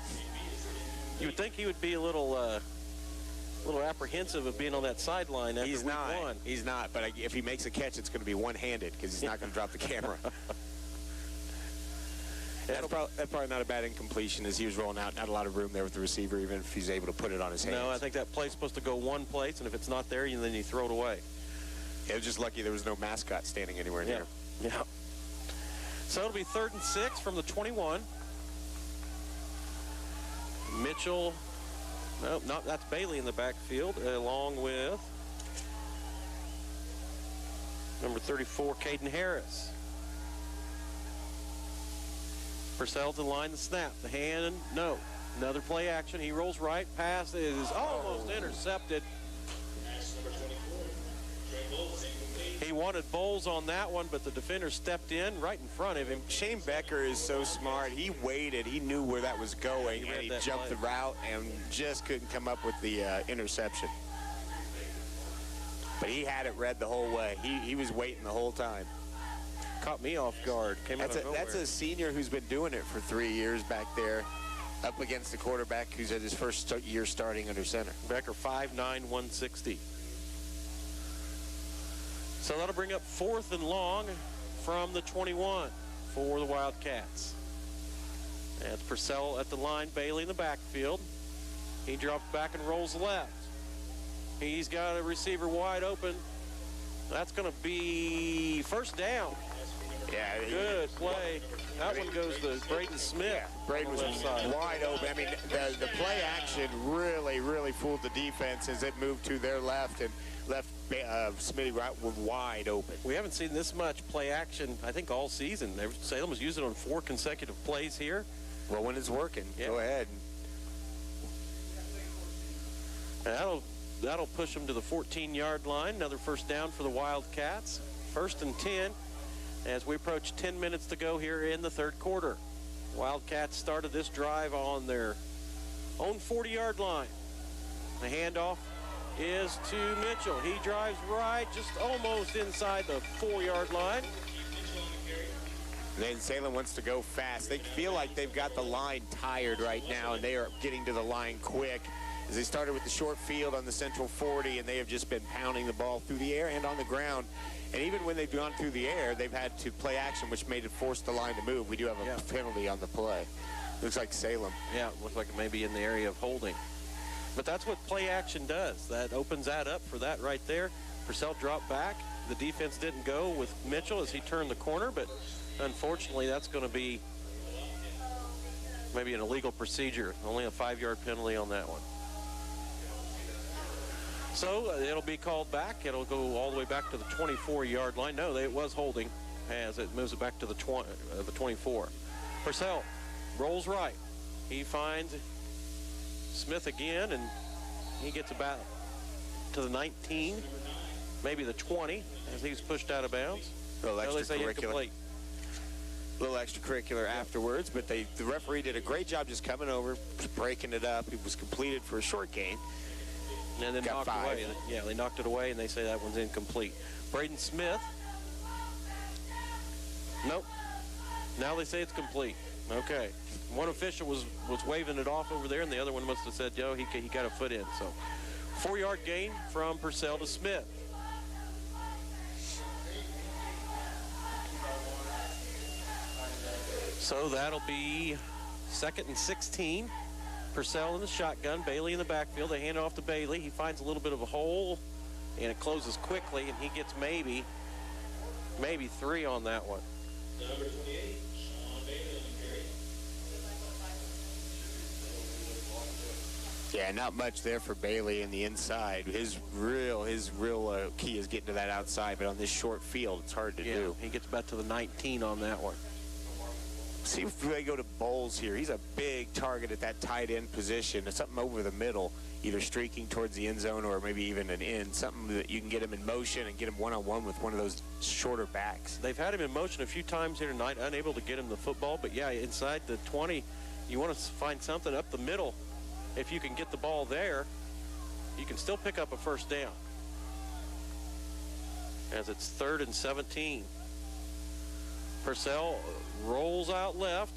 You would think he would be a little apprehensive of being on that sideline after week one. He's not, but if he makes a catch, it's going to be one-handed because he's not going to drop the camera. That's probably not a bad incompletion as he was rolling out. Not a lot of room there with the receiver, even if he's able to put it on his hands. No, I think that play's supposed to go one place, and if it's not there, then you throw it away. It was just lucky there was no mascot standing anywhere near. Yeah. So it'll be 3rd and 6 from the 21. Mitchell, that's Bailey in the backfield, along with number 34, Caden Harris. Purcell to line the snap. The hand, no. Another play action. He rolls right. Pass is almost intercepted. He wanted Bowles on that one, but the defender stepped in right in front of him. Shane Becker is so smart. He waited. He knew where that was going, and he jumped the route and just couldn't come up with the interception. But he had it read the whole way. He was waiting the whole time. Caught me off guard. That's a senior who's been doing it for 3 years back there, up against the quarterback who's at his first year starting under center. Becker 5'9", 160. So that'll bring up 4th and long from the 21 for the Wildcats. That's Purcell at the line, Bailey in the backfield. He drops back and rolls left. He's got a receiver wide open. That's going to be 1st down. Yeah, good play. That one goes to Braden Smith. Yeah, Braden was wide open. I mean, the play action really fooled the defense as it moved to their left and left Smitty right wide open. We haven't seen this much play action, I think, all season. Salem was using it on 4 consecutive plays here. Well, when it's working, go ahead. That'll push them to the 14-yard line. Another 1st down for the Wildcats. 1st and 10 as we approach 10 minutes to go here in the 3rd quarter. Wildcats started this drive on their own 40-yard line. The handoff is to Mitchell. He drives right, just almost inside the 4-yard line. Then Salem wants to go fast. They feel like they've got the line tired right now, and they are getting to the line quick. As they started with the short field on the Central 40, and they have just been pounding the ball through the air and on the ground. And even when they've gone through the air, they've had to play action, which made it force the line to move. We do have a penalty on the play. Looks like Salem. Yeah, looks like maybe in the area of holding. But that's what play action does. That opens that up for that right there. Purcell dropped back. The defense didn't go with Mitchell as he turned the corner, but unfortunately that's going to be maybe an illegal procedure. Only a 5-yard penalty on that one. So it'll be called back. It'll go all the way back to the 24-yard line. No, it was holding as it moves it back to the 24. Purcell rolls right. He finds Smith again, and he gets about to the 19, maybe the 20, as he's pushed out of bounds. A little extracurricular afterwards, but the referee did a great job just coming over, breaking it up. It was completed for a short gain. And then knocked away. Yeah, they knocked it away, and they say that one's incomplete. Braden Smith. Nope. Now they say it's complete. Okay. One official was waving it off over there, and the other one must have said, he got a foot in. So 4-yard gain from Purcell to Smith. So that'll be 2nd and 16. Purcell in the shotgun, Bailey in the backfield. They hand it off to Bailey. He finds a little bit of a hole, and it closes quickly, and he gets maybe 3 on that one. Number 28, Sean Bailey on the carry. Yeah, not much there for Bailey in the inside. His real key is getting to that outside, but on this short field, it's hard to do. He gets back to the 19 on that one. See if they go to Bowles here. He's a big target at that tight end position. Something over the middle, either streaking towards the end zone or maybe even an end. Something that you can get him in motion and get him one-on-one with one of those shorter backs. They've had him in motion a few times here tonight, unable to get him the football. But, yeah, inside the 20, you want to find something up the middle. If you can get the ball there, you can still pick up a first down. As it's 3rd and 17. Purcell rolls out left.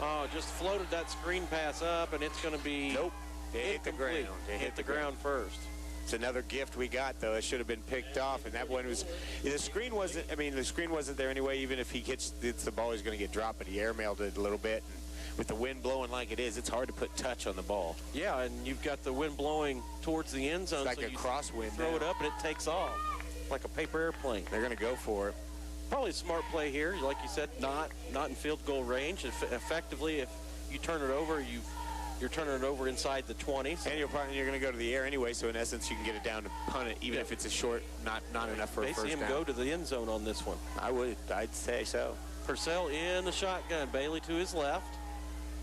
Oh, just floated that screen pass up, and it's going to be... Nope. It hit the ground. It hit the ground first. It's another gift we got, though. It should have been picked off, and that one was... The screen wasn't there anyway. Even if he gets the ball, he's going to get dropped, but he airmailed it a little bit. And with the wind blowing like it is, it's hard to put touch on the ball. Yeah, and you've got the wind blowing towards the end zone. It's like so a you crosswind. Throw it up, and it takes off like a paper airplane. They're going to go for it. Probably a smart play here. Like you said, not in field goal range. Effectively, if you turn it over, you're turning it over inside the 20. So. And you're going to go to the air anyway, so in essence, you can get it down to punt it, even if it's a short, not enough for a first down. Basically, go to the end zone on this one. I'd say so. Purcell in the shotgun. Bailey to his left.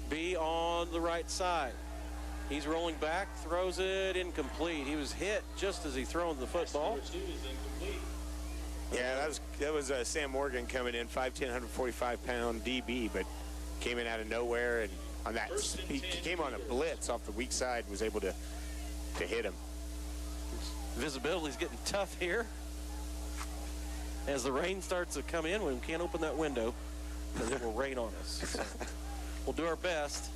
B on the right side. He's rolling back, throws it incomplete. He was hit just as he thrown the football. Number 2 is incomplete. Yeah, that was Sam Morgan coming in, 5'10", 145-pound DB, but came in out of nowhere, and on that he came on a blitz off the weak side, was able to hit him. Visibility's getting tough here as the rain starts to come in. We can't open that window because it will rain on us. So we'll do our best.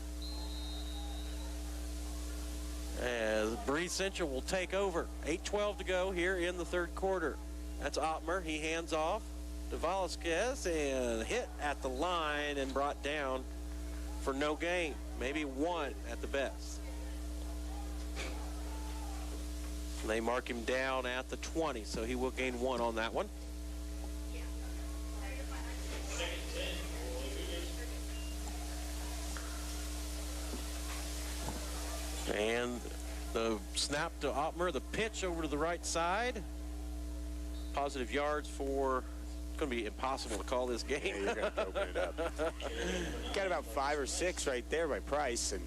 As Breese Central will take over. 8:12 to go here in the 3rd quarter. That's Ottmer. He hands off to Velasquez and hit at the line and brought down for no gain. Maybe 1 at the best. They mark him down at the 20, so he will gain 1 on that one. And the snap to Ottmer, the pitch over to the right side. Positive yards for, it's going to be impossible to call this game. Yeah, you're going to open it up. Got about 5 or 6 right there by Price, and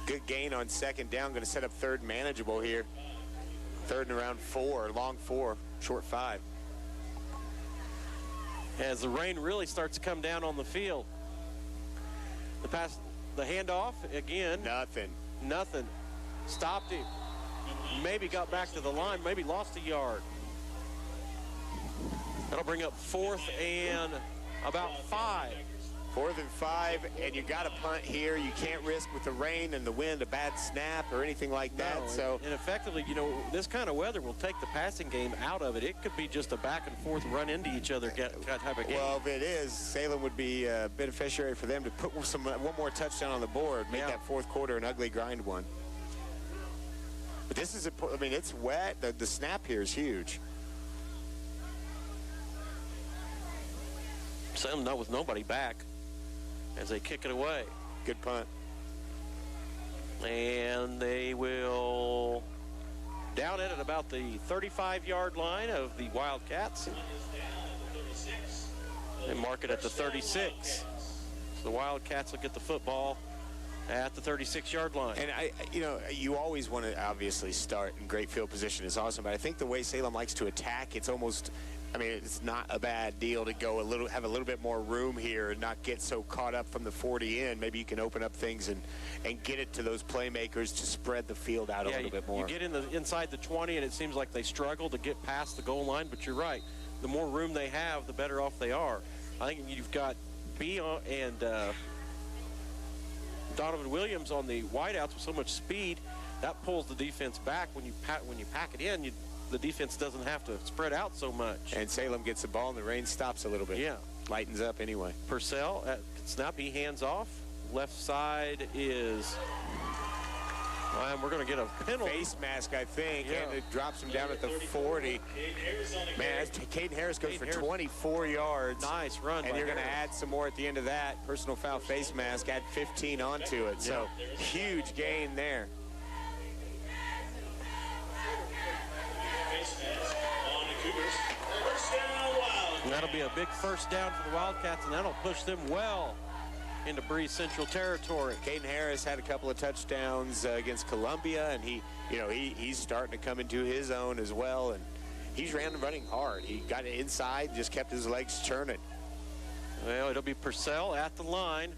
good gain on 2nd down. Going to set up 3rd manageable here. 3rd and around 4, long 4, short 5. As the rain really starts to come down on the field. The handoff, again. Nothing. Stopped him. Maybe got back to the line, maybe lost a yard. That'll bring up 4th and about 5. 4th and 5, and you got to punt here. You can't risk with the rain and the wind a bad snap or anything like that. No, and effectively, this kind of weather will take the passing game out of it. It could be just a back and forth run into each other type of game. Well, if it is, Salem would be a beneficiary for them to put one more touchdown on the board, make that 4th quarter an ugly grind one. But this is, it's wet. The snap here is huge. Salem with nobody back as they kick it away. Good punt. And they will down it at about the 35-yard line of the Wildcats. They mark it at the 36. So the Wildcats will get the football at the 36-yard line. And you always want to obviously start in great field position is awesome, but I think the way Salem likes to attack, it's almost, it's not a bad deal to go have a little bit more room here and not get so caught up from the 40 in. Maybe you can open up things and get it to those playmakers to spread the field out a little bit more. You get inside the 20, and it seems like they struggle to get past the goal line, but you're right. The more room they have, the better off they are. I think you've got B and Donovan Williams on the wideouts with so much speed, that pulls the defense back. When you pack it in, the defense doesn't have to spread out so much. And Salem gets the ball and the rain stops a little bit. Yeah. lightens up anyway. Purcell at snap, he hands off. Left side is, and we're going to get a penalty. Face mask, I think, Yeah. and it drops him down at the 40. Man, Caden Harris goes for 24 yards. Nice run. And you're going to add some more at the end of that. Personal foul face mask, add 15 onto it. So huge gain there. And that'll be a big first down for the Wildcats, and that'll push them well into Breese Central territory. Caden Harris had a couple of touchdowns against Columbia, and he's starting to come into his own as well, and he's running hard. He got it inside, just kept his legs churning. Well, it'll be Purcell at the line.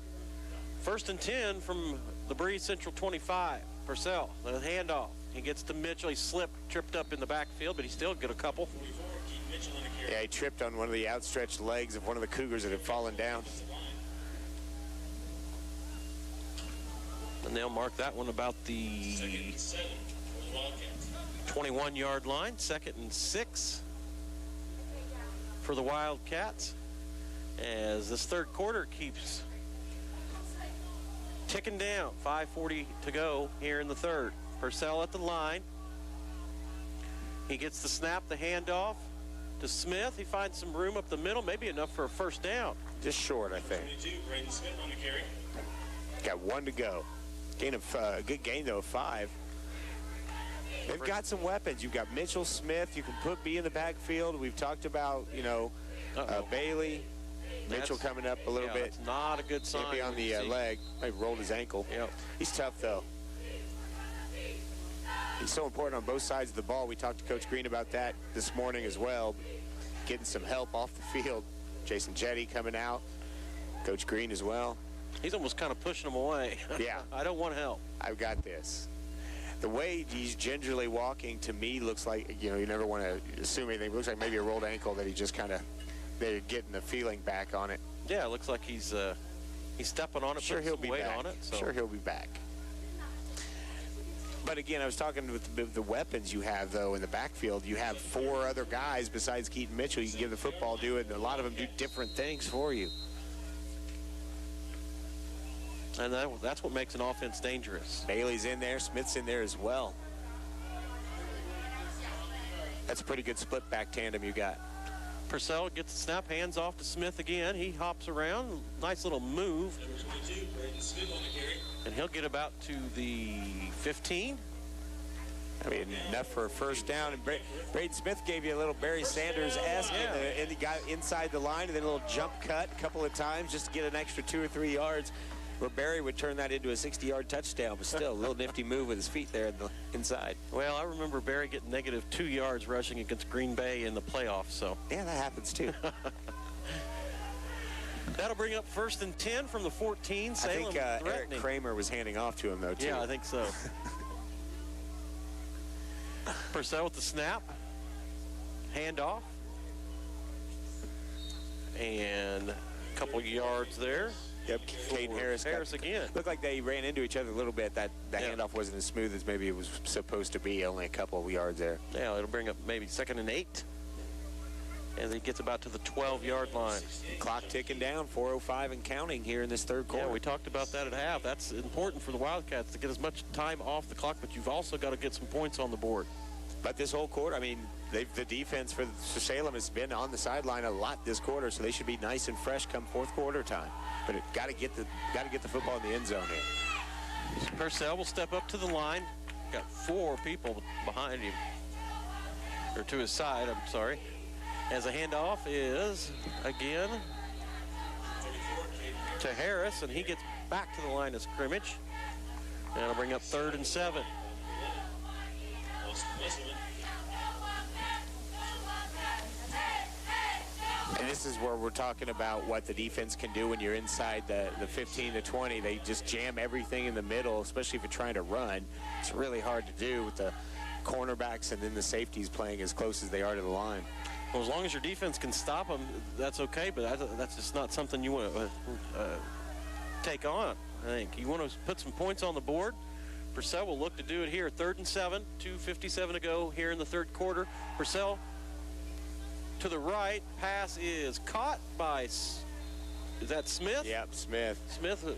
1st and 10 from the Breese Central 25. Purcell, the handoff. He gets to Mitchell. He tripped up in the backfield, but he still got a couple. Yeah, he tripped on one of the outstretched legs of one of the Cougars that had fallen down. And they'll mark that one about the 21-yard line. 2nd and 6 for the Wildcats, as this third quarter keeps ticking down. 5:40 to go here in the third. Purcell at the line. He gets the snap, the handoff to Smith. He finds some room up the middle, maybe enough for a first down. Just short, I think. Got 1 to go. Good gain, though, of 5. They've got some weapons. You've got Mitchell, Smith. You can put B in the backfield. We've talked about, Bailey. Mitchell coming up a little bit. It's not a good sign. Maybe on the leg. Maybe rolled his ankle. Yep. He's tough, though. He's so important on both sides of the ball. We talked to Coach Green about that this morning as well. Getting some help off the field. Jason Jetty coming out. Coach Green as well. He's almost kind of pushing him away. Yeah. I don't want help. I've got this. The way he's gingerly walking, to me, looks like, you never want to assume anything. It looks like maybe a rolled ankle that he just kind of, they're getting the feeling back on it. Yeah, it looks like he's stepping on it, Sure, putting he'll some be weight back. on it. So. Sure, he'll be back. But again, I was talking with the weapons you have, though, in the backfield. You have 4 other guys besides Keaton Mitchell you can give the football to, and a lot of them do different things for you. And that's what makes an offense dangerous. Bailey's in there. Smith's in there as well. That's a pretty good split back tandem you got. Purcell gets the snap, hands off to Smith again. He hops around. Nice little move. And he'll get about to the 15. I mean, enough for a first down. And Braden Smith gave you a little Barry Sanders-esque, and he got inside the line, and then a little jump cut a couple of times just to get an extra 2 or 3 yards, where Barry would turn that into a 60-yard touchdown, but still a little nifty move with his feet there in the inside. Well, I remember Barry getting negative 2 yards rushing against Green Bay in the playoffs. So yeah, that happens too. That'll bring up 1st and 10 from the 14. Salem I think Eric Kramer was handing off to him, though, too. Yeah, I think so. Purcell with the snap. Handoff. And a couple yards there. Yep, Caden Harris again. Looked like they ran into each other a little bit. That handoff wasn't as smooth as maybe it was supposed to be, only a couple of yards there. Yeah, it'll bring up maybe 2nd and 8. As he gets about to the 12-yard line. Clock ticking down, 4:05 and counting here in this third quarter. Yeah, we talked about that at half. That's important for the Wildcats to get as much time off the clock, but you've also got to get some points on the board. But this whole quarter, I mean, the defense for Salem has been on the sideline a lot this quarter, so they should be nice and fresh come fourth quarter time. But it got to get the football in the end zone here. Purcell will step up to the line. Got 4 people behind him, or to his side. I'm sorry. As a handoff is again to Harris, and he gets back to the line of scrimmage. And it'll bring up 3rd and 7. And this is where we're talking about what the defense can do when you're inside the 15 to 20. They just jam everything in the middle, especially if you're trying to run. It's really hard to do with the cornerbacks and then the safeties playing as close as they are to the line. Well, as long as your defense can stop them, that's okay, but that's just not something you want to take on, I think. You want to put some points on the board. Purcell will look to do it here. 3rd and 7, 2:57 to go here in the third quarter. Purcell to the right. Pass is caught by, is that Smith? Yep, Smith. Smith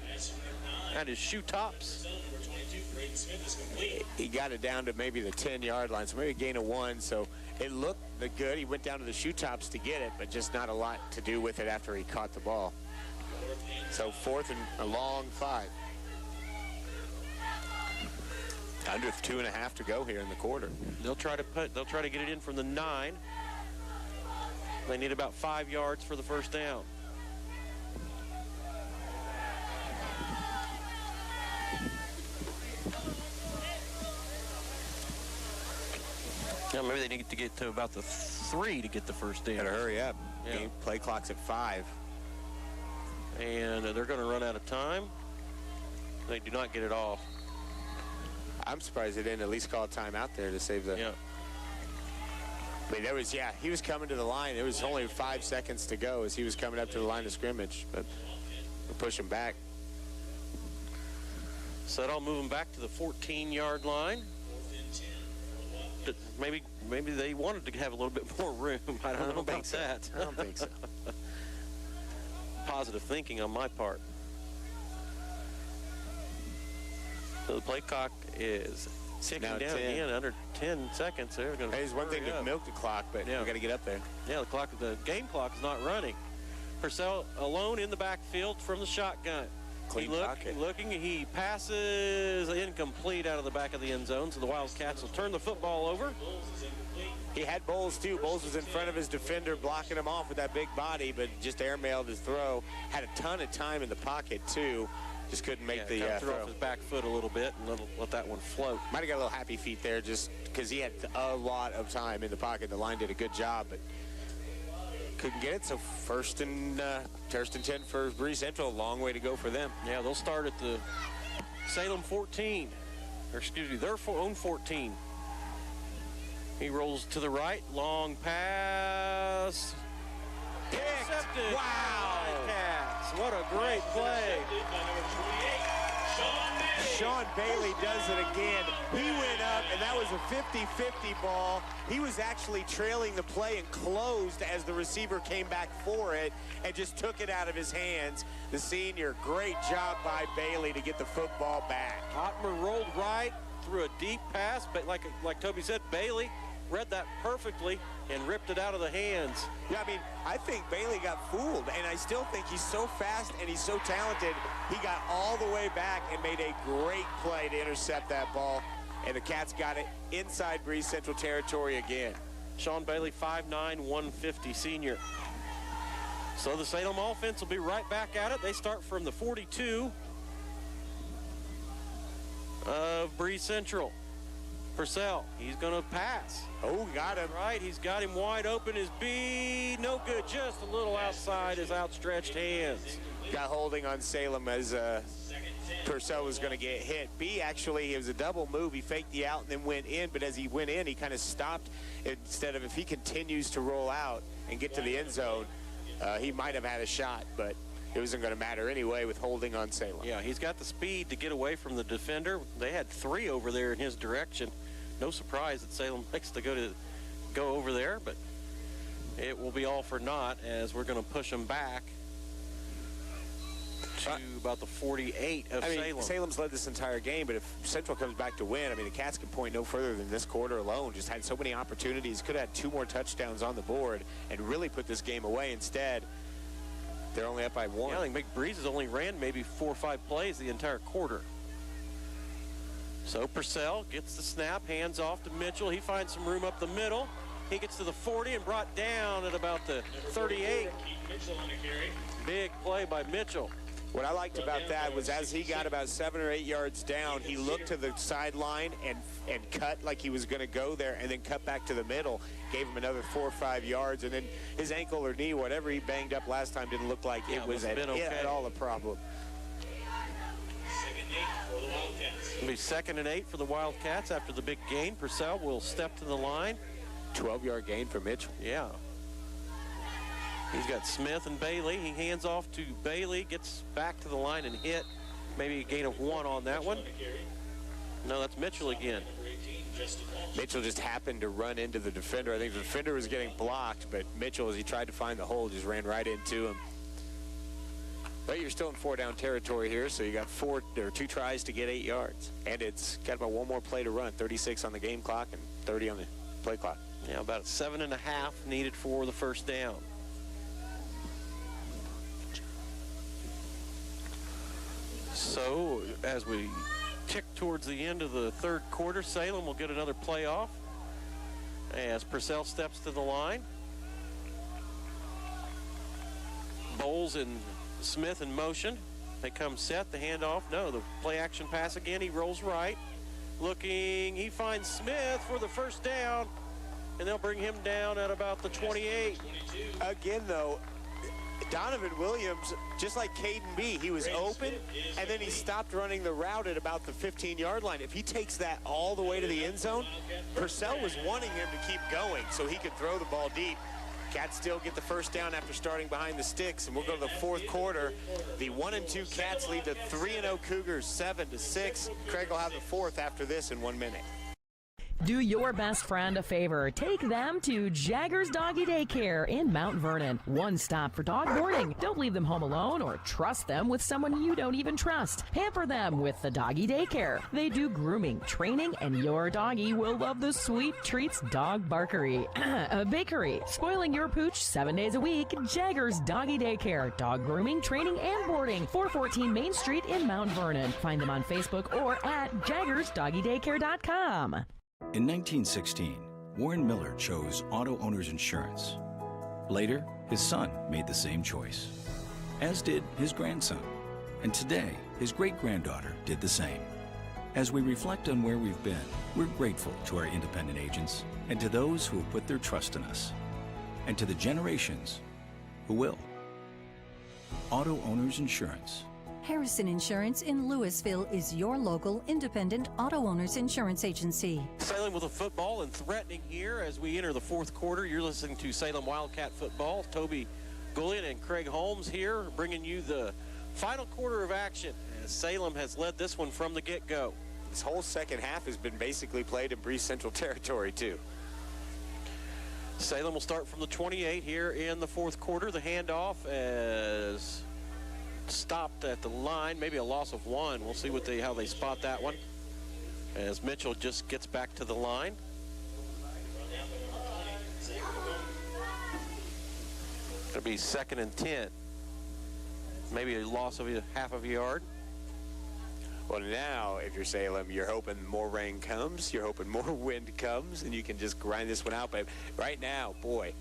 had his shoe tops. He got it down to maybe the 10-yard line, so maybe a gain of 1. So it looked good. He went down to the shoe tops to get it, but just not a lot to do with it after he caught the ball. So 4th and a long 5. Under 2.5 to go here in the quarter. They'll try to get it in from the 9. They need about 5 yards for the first down. Now maybe they need to get to about the 3 to get the first down. Gotta hurry up. Yeah. Game play clock's at 5. And they're going to run out of time. They do not get it off. I'm surprised they didn't at least call a timeout there to save the... Yeah. But there was, he was coming to the line. There was only 5 seconds to go as he was coming up to the line of scrimmage, but we're pushing back. So that'll move them back to the 14-yard line. Maybe they wanted to have a little bit more room. I don't know about that. I don't think so. Positive thinking on my part. So the play clock is ticking down again under 10 seconds. They're going to. Hey, there's one thing to milk the clock, but we got to get up there. Yeah, the game clock is not running. Purcell alone in the backfield from the shotgun. Clean pocket. Looking, he passes incomplete out of the back of the end zone, so the Wildcats will turn the football over. He had Bowles, too. Bowles was in front of his defender, blocking him off with that big body, but just airmailed his throw. Had a ton of time in the pocket, too. Just couldn't make the throw throw. off his back foot a little bit and let that one float. Might have got a little happy feet there just because he had a lot of time in the pocket. The line did a good job, but couldn't get it. So first and 10 for Breese Central. A long way to go for them. Yeah, they'll start at the Salem 14. Or excuse me, their own 14. He rolls to the right. Long pass. Intercepted. Wow. Wildcats. What a great play. Sean Bailey does it again. He went up, and that was a 50-50 ball. He was actually trailing the play and closed as the receiver came back for it and just took it out of his hands. The senior, great job by Bailey to get the football back. Ottmer rolled right through a deep pass, but like Toby said, Bailey read that perfectly and ripped it out of the hands. Yeah, I mean, I think Bailey got fooled, and I still think he's so fast and he's so talented. He got all the way back and made a great play to intercept that ball, and the Cats got it inside Breese Central territory again. Sean Bailey, 5'9", 150 senior. So the Salem offense will be right back at it. They start from the 42 of Breese Central. Purcell, he's going to pass. Oh, got him. Right, he's got him wide open. His B, no good, just a little outside his outstretched hands. Got holding on Salem as Purcell was going to get hit. B, actually, it was a double move. He faked the out and then went in, but as he went in, he kind of stopped. Instead of, if he continues to roll out and get to the end zone, he might have had a shot, but it wasn't going to matter anyway with holding on Salem. Yeah, he's got the speed to get away from the defender. They had 3 over there in his direction. No surprise that Salem likes to go over there, but it will be all for naught as we're going to push them back to about the 48 of Salem. Salem's led this entire game, but if Central comes back to win, I mean, the Cats can point no further than this quarter alone. Just had so many opportunities. Could have had 2 more touchdowns on the board and really put this game away. Instead, they're only up by 1. Yeah, I think McBreeze has only ran maybe 4 or 5 plays the entire quarter. So Purcell gets the snap, hands off to Mitchell. He finds some room up the middle. He gets to the 40 and brought down at about the 38. Big play by Mitchell. What I liked about that was as he got about 7 or 8 yards down, he looked to the sideline and cut like he was going to go there and then cut back to the middle, gave him another 4 or 5 yards, and then his ankle or knee, whatever he banged up last time, didn't look like it was at all a problem. It'll be 2nd and 8 for the Wildcats after the big gain. Purcell will step to the line. 12-yard gain for Mitchell. Yeah. He's got Smith and Bailey. He hands off to Bailey, gets back to the line and hit. Maybe a gain of 1 on that one. No, that's Mitchell again. Mitchell just happened to run into the defender. I think the defender was getting blocked, but Mitchell, as he tried to find the hole, just ran right into him. But you're still in 4-down territory here, so you got 2 tries to get 8 yards. And it's got about 1 more play to run, 36 on the game clock and 30 on the play clock. Yeah, about 7.5 needed for the first down. So as we tick towards the end of the third quarter, Salem will get another play off as Purcell steps to the line. Bowles and Smith in motion. They come set, the handoff. No, the play action pass again. He rolls right. Looking, he finds Smith for the first down, and they'll bring him down at about the 28. Again, though, Donovan Williams, just like Caden B, he was open, and then he stopped running the route at about the 15-yard line. If he takes that all the way to the end zone, Purcell was wanting him to keep going so he could throw the ball deep. Cats still get the first down after starting behind the sticks, and we'll go to the fourth quarter. The 1-2 Cats lead the 3-0 Cougars 7-6. Craig will have the fourth after this in 1 minute. Do your best friend a favor. Take them to Jaggers Doggy Daycare in Mount Vernon. One stop for dog boarding. Don't leave them home alone or trust them with someone you don't even trust. Pamper them with the Doggy Daycare. They do grooming, training, and your doggy will love the sweet treats dog barkery. Bakery. Spoiling your pooch 7 days a week. Jaggers Doggy Daycare. Dog grooming, training, and boarding. 414 Main Street in Mount Vernon. Find them on Facebook or at jaggersdoggydaycare.com. In 1916, Warren Miller chose Auto Owners Insurance. Later, his son made the same choice, as did his grandson. And today, his great-granddaughter did the same. As we reflect on where we've been, we're grateful to our independent agents and to those who have put their trust in us, and to the generations who will. Auto Owners Insurance. Harrison Insurance in Louisville is your local independent auto owners insurance agency. Salem with a football and threatening here as we enter the fourth quarter. You're listening to Salem Wildcat Football. Toby Gullion and Craig Holmes here bringing you the final quarter of action as Salem has led this one from the get-go. This whole second half has been basically played in Breese Central territory too. Salem will start from the 28 here in the fourth quarter. The handoff as stopped at the line, maybe a loss of 1. We'll see how they spot that one as Mitchell just gets back to the line. It'll be 2nd and 10. Maybe a loss of half of a yard. Well, now, if you're Salem, you're hoping more rain comes, you're hoping more wind comes, and you can just grind this one out. But right now, boy,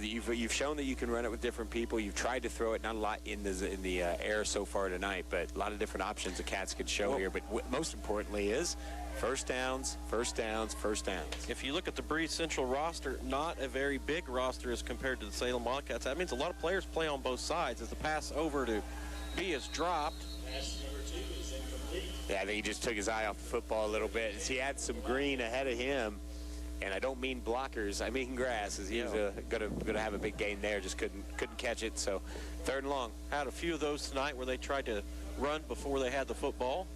you've shown that you can run it with different people. You've tried to throw it, not a lot in the air so far tonight, but a lot of different options the Cats could show here. But most importantly is first downs, first downs, first downs. If you look at the Breese Central roster, not a very big roster as compared to the Salem Wildcats. That means a lot of players play on both sides as the pass over to B is dropped. Yeah, I think he just took his eye off the football a little bit. He had some green ahead of him. And I don't mean blockers, I mean grass, as he was gonna have a big gain there, just couldn't catch it. So 3rd and long. Had a few of those tonight where they tried to run before they had the football.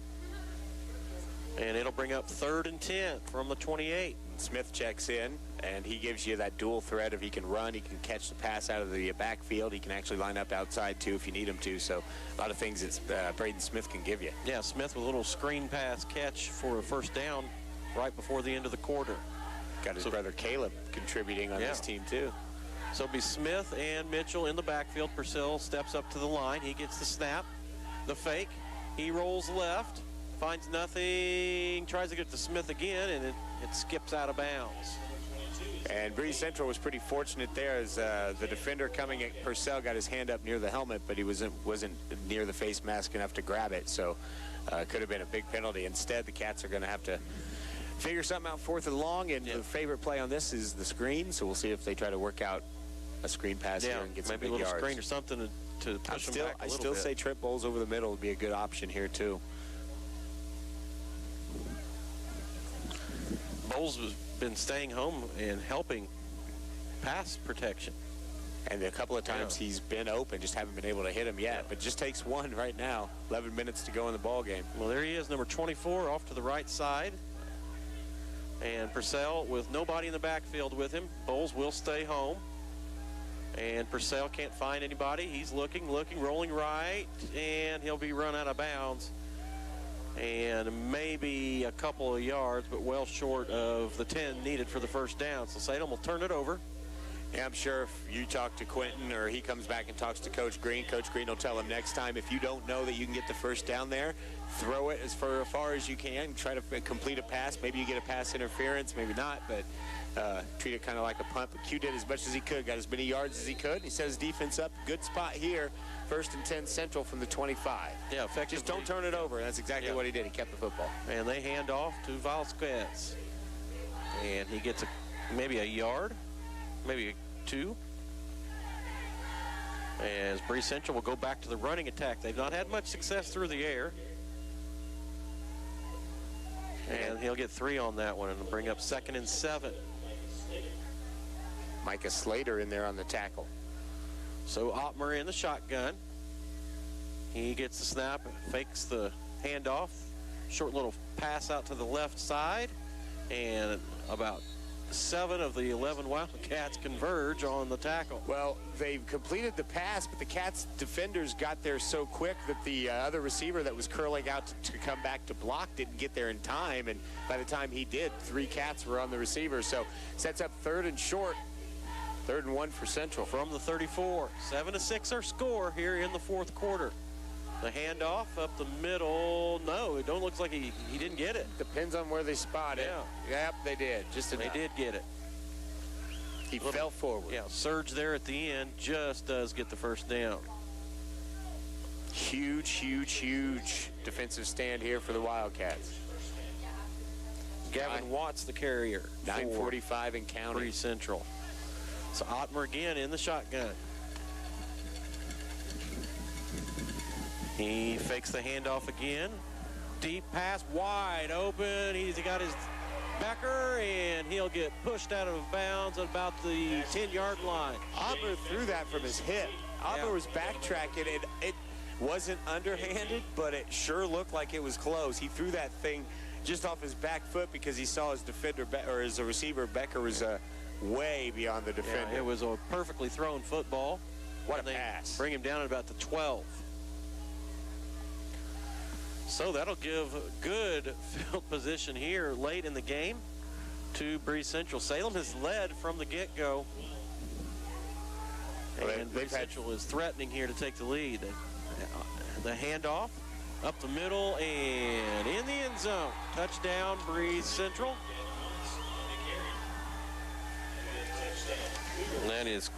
And it'll bring up 3rd and 10 from the 28. Smith checks in, and he gives you that dual threat of he can run, he can catch the pass out of the backfield, he can actually line up outside too if you need him to. So a lot of things that Braden Smith can give you. Yeah, Smith with a little screen pass catch for a first down right before the end of the quarter. Got his brother Caleb contributing on this team too. So it'll be Smith and Mitchell in the backfield. Purcell steps up to the line. He gets the snap, the fake. He rolls left, finds nothing, tries to get to Smith again, and it skips out of bounds. And Breese Central was pretty fortunate there as the defender coming at Purcell got his hand up near the helmet, but he wasn't near the face mask enough to grab it. So could have been a big penalty. Instead, the Cats are going to have to figure something out 4th and long, and the favorite play on this is the screen, so we'll see if they try to work out a screen pass here and get some big yards. Maybe a little screen or something to push them back a little bit. I still say trip bowls over the middle would be a good option here, too. Bowles has been staying home and helping pass protection. And a couple of times he's been open, just haven't been able to hit him yet. But just takes one right now. 11 minutes to go in the ball game. Well, there he is, number 24, off to the right side. And Purcell with nobody in the backfield with him. Bowles will stay home. And Purcell can't find anybody. He's looking, rolling right, and he'll be run out of bounds. And maybe a couple of yards, but well short of the 10 needed for the first down. So Salem will turn it over. Yeah, I'm sure if you talk to Quentin or he comes back and talks to Coach Green will tell him next time, if you don't know that you can get the first down there, throw it as far as you can. Try to complete a pass. Maybe you get a pass interference, maybe not, but treat it kind of like a punt. But Q did as much as he could, got as many yards as he could. He set his defense up. Good spot here. 1st and 10 Central from the 25. Yeah, effectively. Just don't turn it over. That's exactly what he did. He kept the football. And they hand off to Vasquez. And he gets maybe a yard, maybe 2. As Breese Central will go back to the running attack. They've not had much success through the air. And he'll get 3 on that one and bring up 2nd and 7. Micah Slater in there on the tackle. So Ottmer in the shotgun. He gets the snap, fakes the handoff. Short little pass out to the left side. And about 7 of the 11 Wildcats converge on the tackle. Well, they've completed the pass, but the Cats defenders got there so quick that the other receiver that was curling out to come back to block didn't get there in time, and by the time he did, 3 Cats were on the receiver. So sets up 3rd and short. 3rd and 1 for Central. From the 34. 7-6 our score here in the 4th quarter. The handoff up the middle. No, it don't look like he didn't get it. Depends on where they spot it. Yeah. Yep, they did. Just enough. They did get it. He fell forward. Yeah, surge there at the end just does get the first down. Huge defensive stand here for the Wildcats. Gavin Watts, the carrier. 9:45 and counting. Breese Central. So Ottmer again in the shotgun. He fakes the handoff again. Deep pass, wide open. He's got his backer, and he'll get pushed out of bounds at about the 10-yard line. Ottmer threw that from his hip. Ottmer was backtracking, and it wasn't underhanded, but it sure looked like it was close. He threw that thing just off his back foot because he saw his defender, or his receiver, Becker, was way beyond the defender. Yeah, it was a perfectly thrown football. What a pass. Bring him down at about the 12. So that'll give good field position here late in the game to Breese Central. Salem has led from the get-go. And Breese Central is threatening here to take the lead. The handoff up the middle and in the end zone. Touchdown, Breese Central. And that is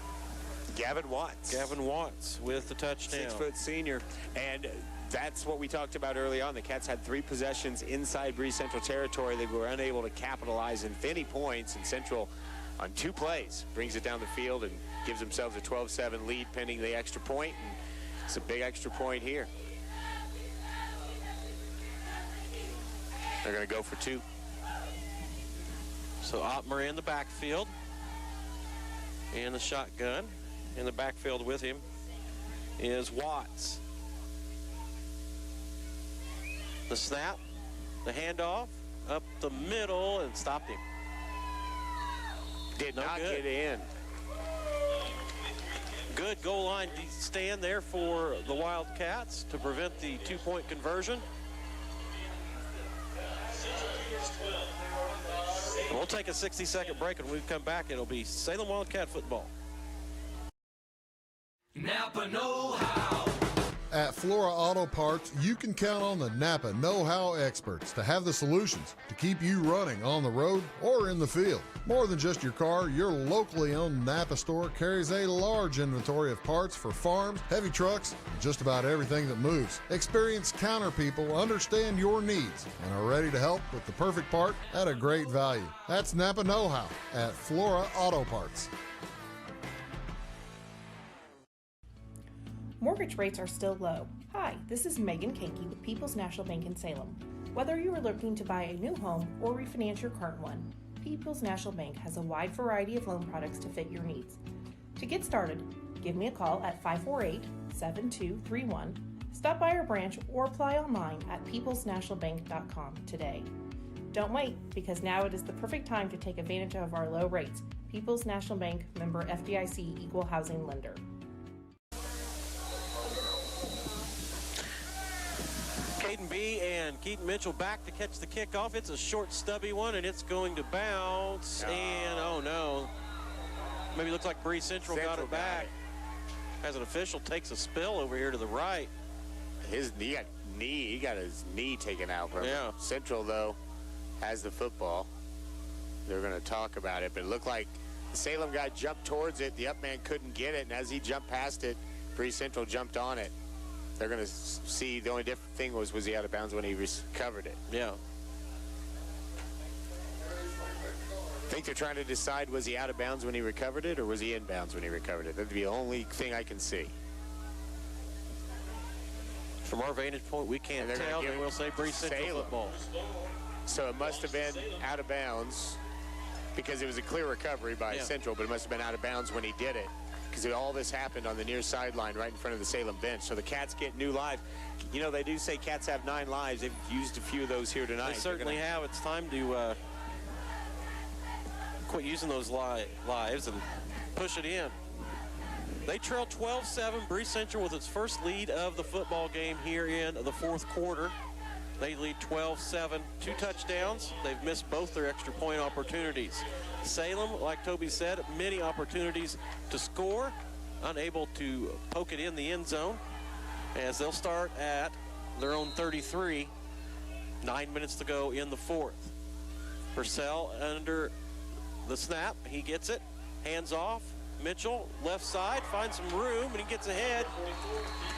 Gavin Watts. Gavin Watts with the touchdown. 6-foot senior. And that's what we talked about early on. The Cats had 3 possessions inside Breese Central territory. They were unable to capitalize in any points, and Central on 2 plays brings it down the field and gives themselves a 12-7 lead pending the extra point, and it's a big extra point here. They're going to go for 2. So Ottmer in the backfield, in the shotgun. In the backfield with him is Watts. The snap, the handoff, up the middle, and stopped him. Did not get in. Good goal line stand there for the Wildcats to prevent the 2-point conversion. We'll take a 60-second break, and when we come back, it'll be Salem Wildcat football. Napa know-how. At Flora Auto Parts, you can count on the Napa know-how experts to have the solutions to keep you running on the road or in the field. More than just your car, your locally owned Napa store carries a large inventory of parts for farms, heavy trucks, and just about everything that moves. Experienced counter people understand your needs and are ready to help with the perfect part at a great value. That's Napa know-how at Flora Auto Parts. Mortgage rates are still low. Hi, this is Megan Kankey with People's National Bank in Salem. Whether you are looking to buy a new home or refinance your current one, People's National Bank has a wide variety of loan products to fit your needs. To get started, give me a call at 548-7231, stop by our branch, or apply online at peoplesnationalbank.com today. Don't wait, because now it is the perfect time to take advantage of our low rates. People's National Bank, member FDIC, equal housing lender. Caden B and Keaton Mitchell back to catch the kickoff. It's a short, stubby one, and it's going to bounce. And, oh, no. Maybe it looks like Breese Central got it back. As an official takes a spill over here to the right. He got his knee taken out from him. Central, though, has the football. They're going to talk about it, but it looked like the Salem guy jumped towards it. The up man couldn't get it, and as he jumped past it, Breese Central jumped on it. They're going to see the only different thing was he out of bounds when he recovered it. Yeah. I think they're trying to decide, was he out of bounds when he recovered it, or was he in bounds when he recovered it? That'd be the only thing I can see. From our vantage point, we can't tell, and we'll say Breese Central football. So it must have been out of bounds because it was a clear recovery by Central, but it must have been out of bounds when he did it, because all this happened on the near sideline right in front of the Salem bench. So the Cats get new lives. You know, they do say Cats have 9 lives. They've used a few of those here tonight. They certainly have. It's time to quit using those lives and push it in. They trail 12-7. Breese Central with its first lead of the football game here in the fourth quarter. They lead 12-7, 2 touchdowns. They've missed both their extra point opportunities. Salem, like Toby said, many opportunities to score, unable to poke it in the end zone, as they'll start at their own 33, 9 minutes to go in the fourth. Purcell under the snap, he gets it, hands off. Mitchell, left side, finds some room, and he gets ahead.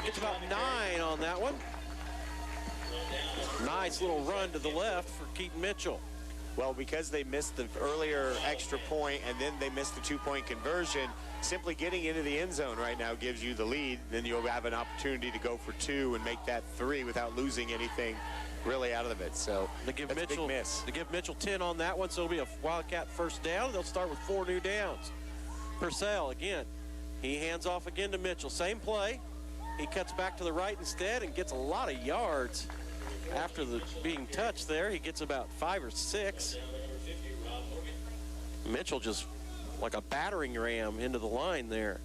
Gets about 9 on that one. Nice little run to the left for Keaton Mitchell. Well, because they missed the earlier extra point and then they missed the 2-point conversion, simply getting into the end zone right now gives you the lead. Then you'll have an opportunity to go for 2 and make that 3 without losing anything really out of it. So they give that's Mitchell, a big miss. They give Mitchell 10 on that one, so it'll be a Wildcat first down. They'll start with 4 new downs. Purcell again, he hands off again to Mitchell. Same play. He cuts back to the right instead and gets a lot of yards after being touched there. He gets about 5 or 6. Mitchell just like a battering ram into the line there.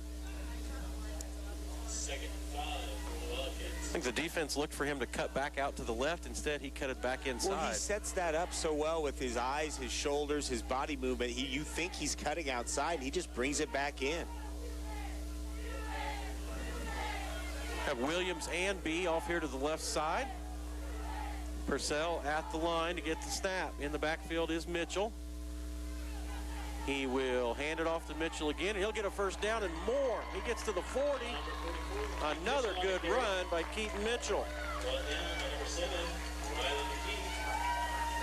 I think the defense looked for him to cut back out to the left. Instead, he cut it back inside. Well, he sets that up so well with his eyes, his shoulders, his body movement. You think he's cutting outside, and he just brings it back in. Have Williams and B off here to the left side. Purcell at the line to get the snap. In the backfield is Mitchell. He will hand it off to Mitchell again, and he'll get a first down and more. He gets to the 40. Another good run by Keaton Mitchell.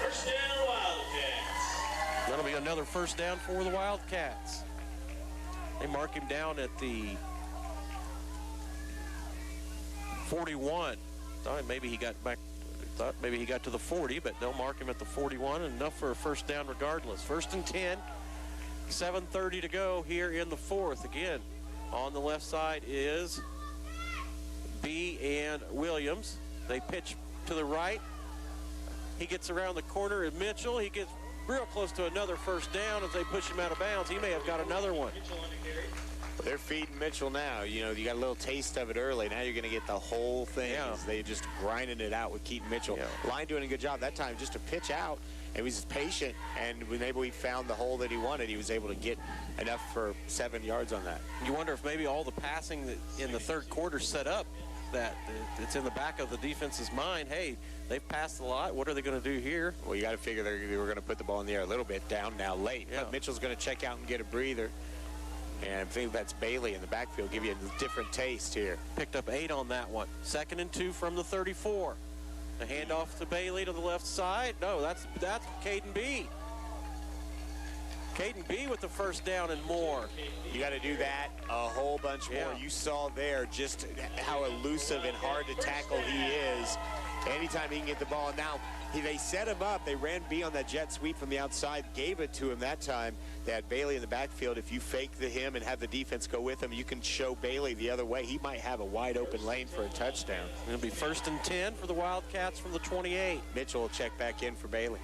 First down, Wildcats. That'll be another first down for the Wildcats. They mark him down at the 41. Thought maybe he got back. Thought maybe he got to the 40, but they'll mark him at the 41, and enough for a first down regardless. 1st and 10. 7:30 to go here in the fourth. Again, on the left side is B and Williams. They pitch to the right. He gets around the corner and Mitchell. He gets real close to another first down as they push him out of bounds. He may have got another one. They're feeding Mitchell now. You know, you got a little taste of it early. Now you're going to get the whole thing. Yeah. They just grinding it out with Keaton Mitchell. Yeah. Line doing a good job that time just to pitch out. And he was patient, and whenever he found the hole that he wanted, he was able to get enough for 7 yards on that. You wonder if maybe all the passing that in the third quarter set up that it's in the back of the defense's mind. Hey, they've passed a lot. What are they going to do here? Well, you got to figure they were going to put the ball in the air a little bit down now late. Yeah. But Mitchell's going to check out and get a breather. And I think that's Bailey in the backfield. Give you a different taste here. Picked up 8 on that one. 2nd and 2 from the 34. The handoff to Bailey to the left side. No, that's Caden B. Caden B with the first down and more. You got to do that a whole bunch more. Yeah. You saw there just how elusive and hard to tackle he is. Anytime he can get the ball. Now, they set him up. They ran B on that jet sweep from the outside, gave it to him that time. They had Bailey in the backfield. If you fake him and have the defense go with him, you can show Bailey the other way. He might have a wide open lane for a touchdown. It'll be 1st and 10 for the Wildcats from the 28. Mitchell will check back in for Bailey.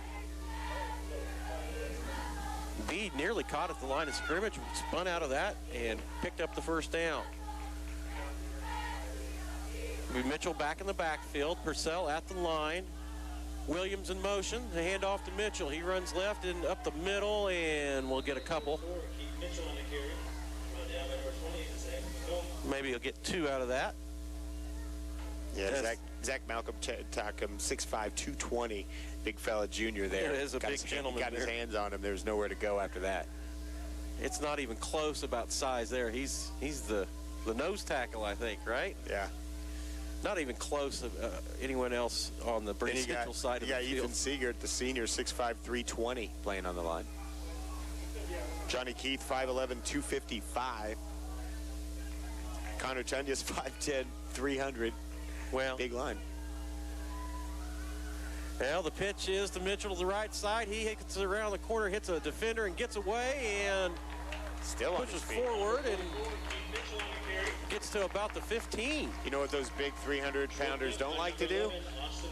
he nearly caught at the line of scrimmage, spun out of that, and picked up the first down. Mitchell back in the backfield. Purcell at the line. Williams in motion. The handoff to Mitchell. He runs left and up the middle, and we'll get a couple. Maybe he'll get 2 out of that. Yeah, Zach Malcolm, 6'5", 220, big fella junior there. It is a big gentleman. Got his hands on him. There's nowhere to go after that. It's not even close about size there. He's the nose tackle, I think, right? Yeah. Not even close of anyone else on the Breese Central side of the field. Yeah, Ethan Seegert, the senior, 6'5", 320, playing on the line. Johnny Keith, 5'11", 255. Connor Tundius, 5'10", 300. Well, big line. Well, the pitch is to Mitchell to the right side. He hits it around the corner, hits a defender, and gets away, and still pushes forward and gets to about the 15. You know what those big 300-pounders don't like to do?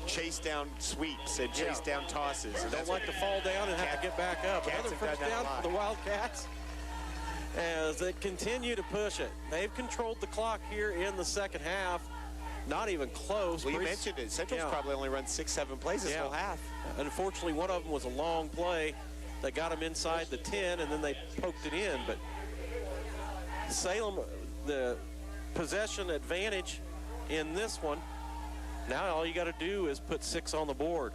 Chase down sweeps and chase down tosses. And don't like to fall down and have to get back up. Another first down for the Wildcats as they continue to push it. They've controlled the clock here in the second half. Not even close. Well, you mentioned it. Central's probably only run 6-7 plays this whole half. Unfortunately, one of them was a long play that got him inside the 10, and then they poked it in. But Salem, the possession advantage in this one. Now all you got to do is put 6 on the board.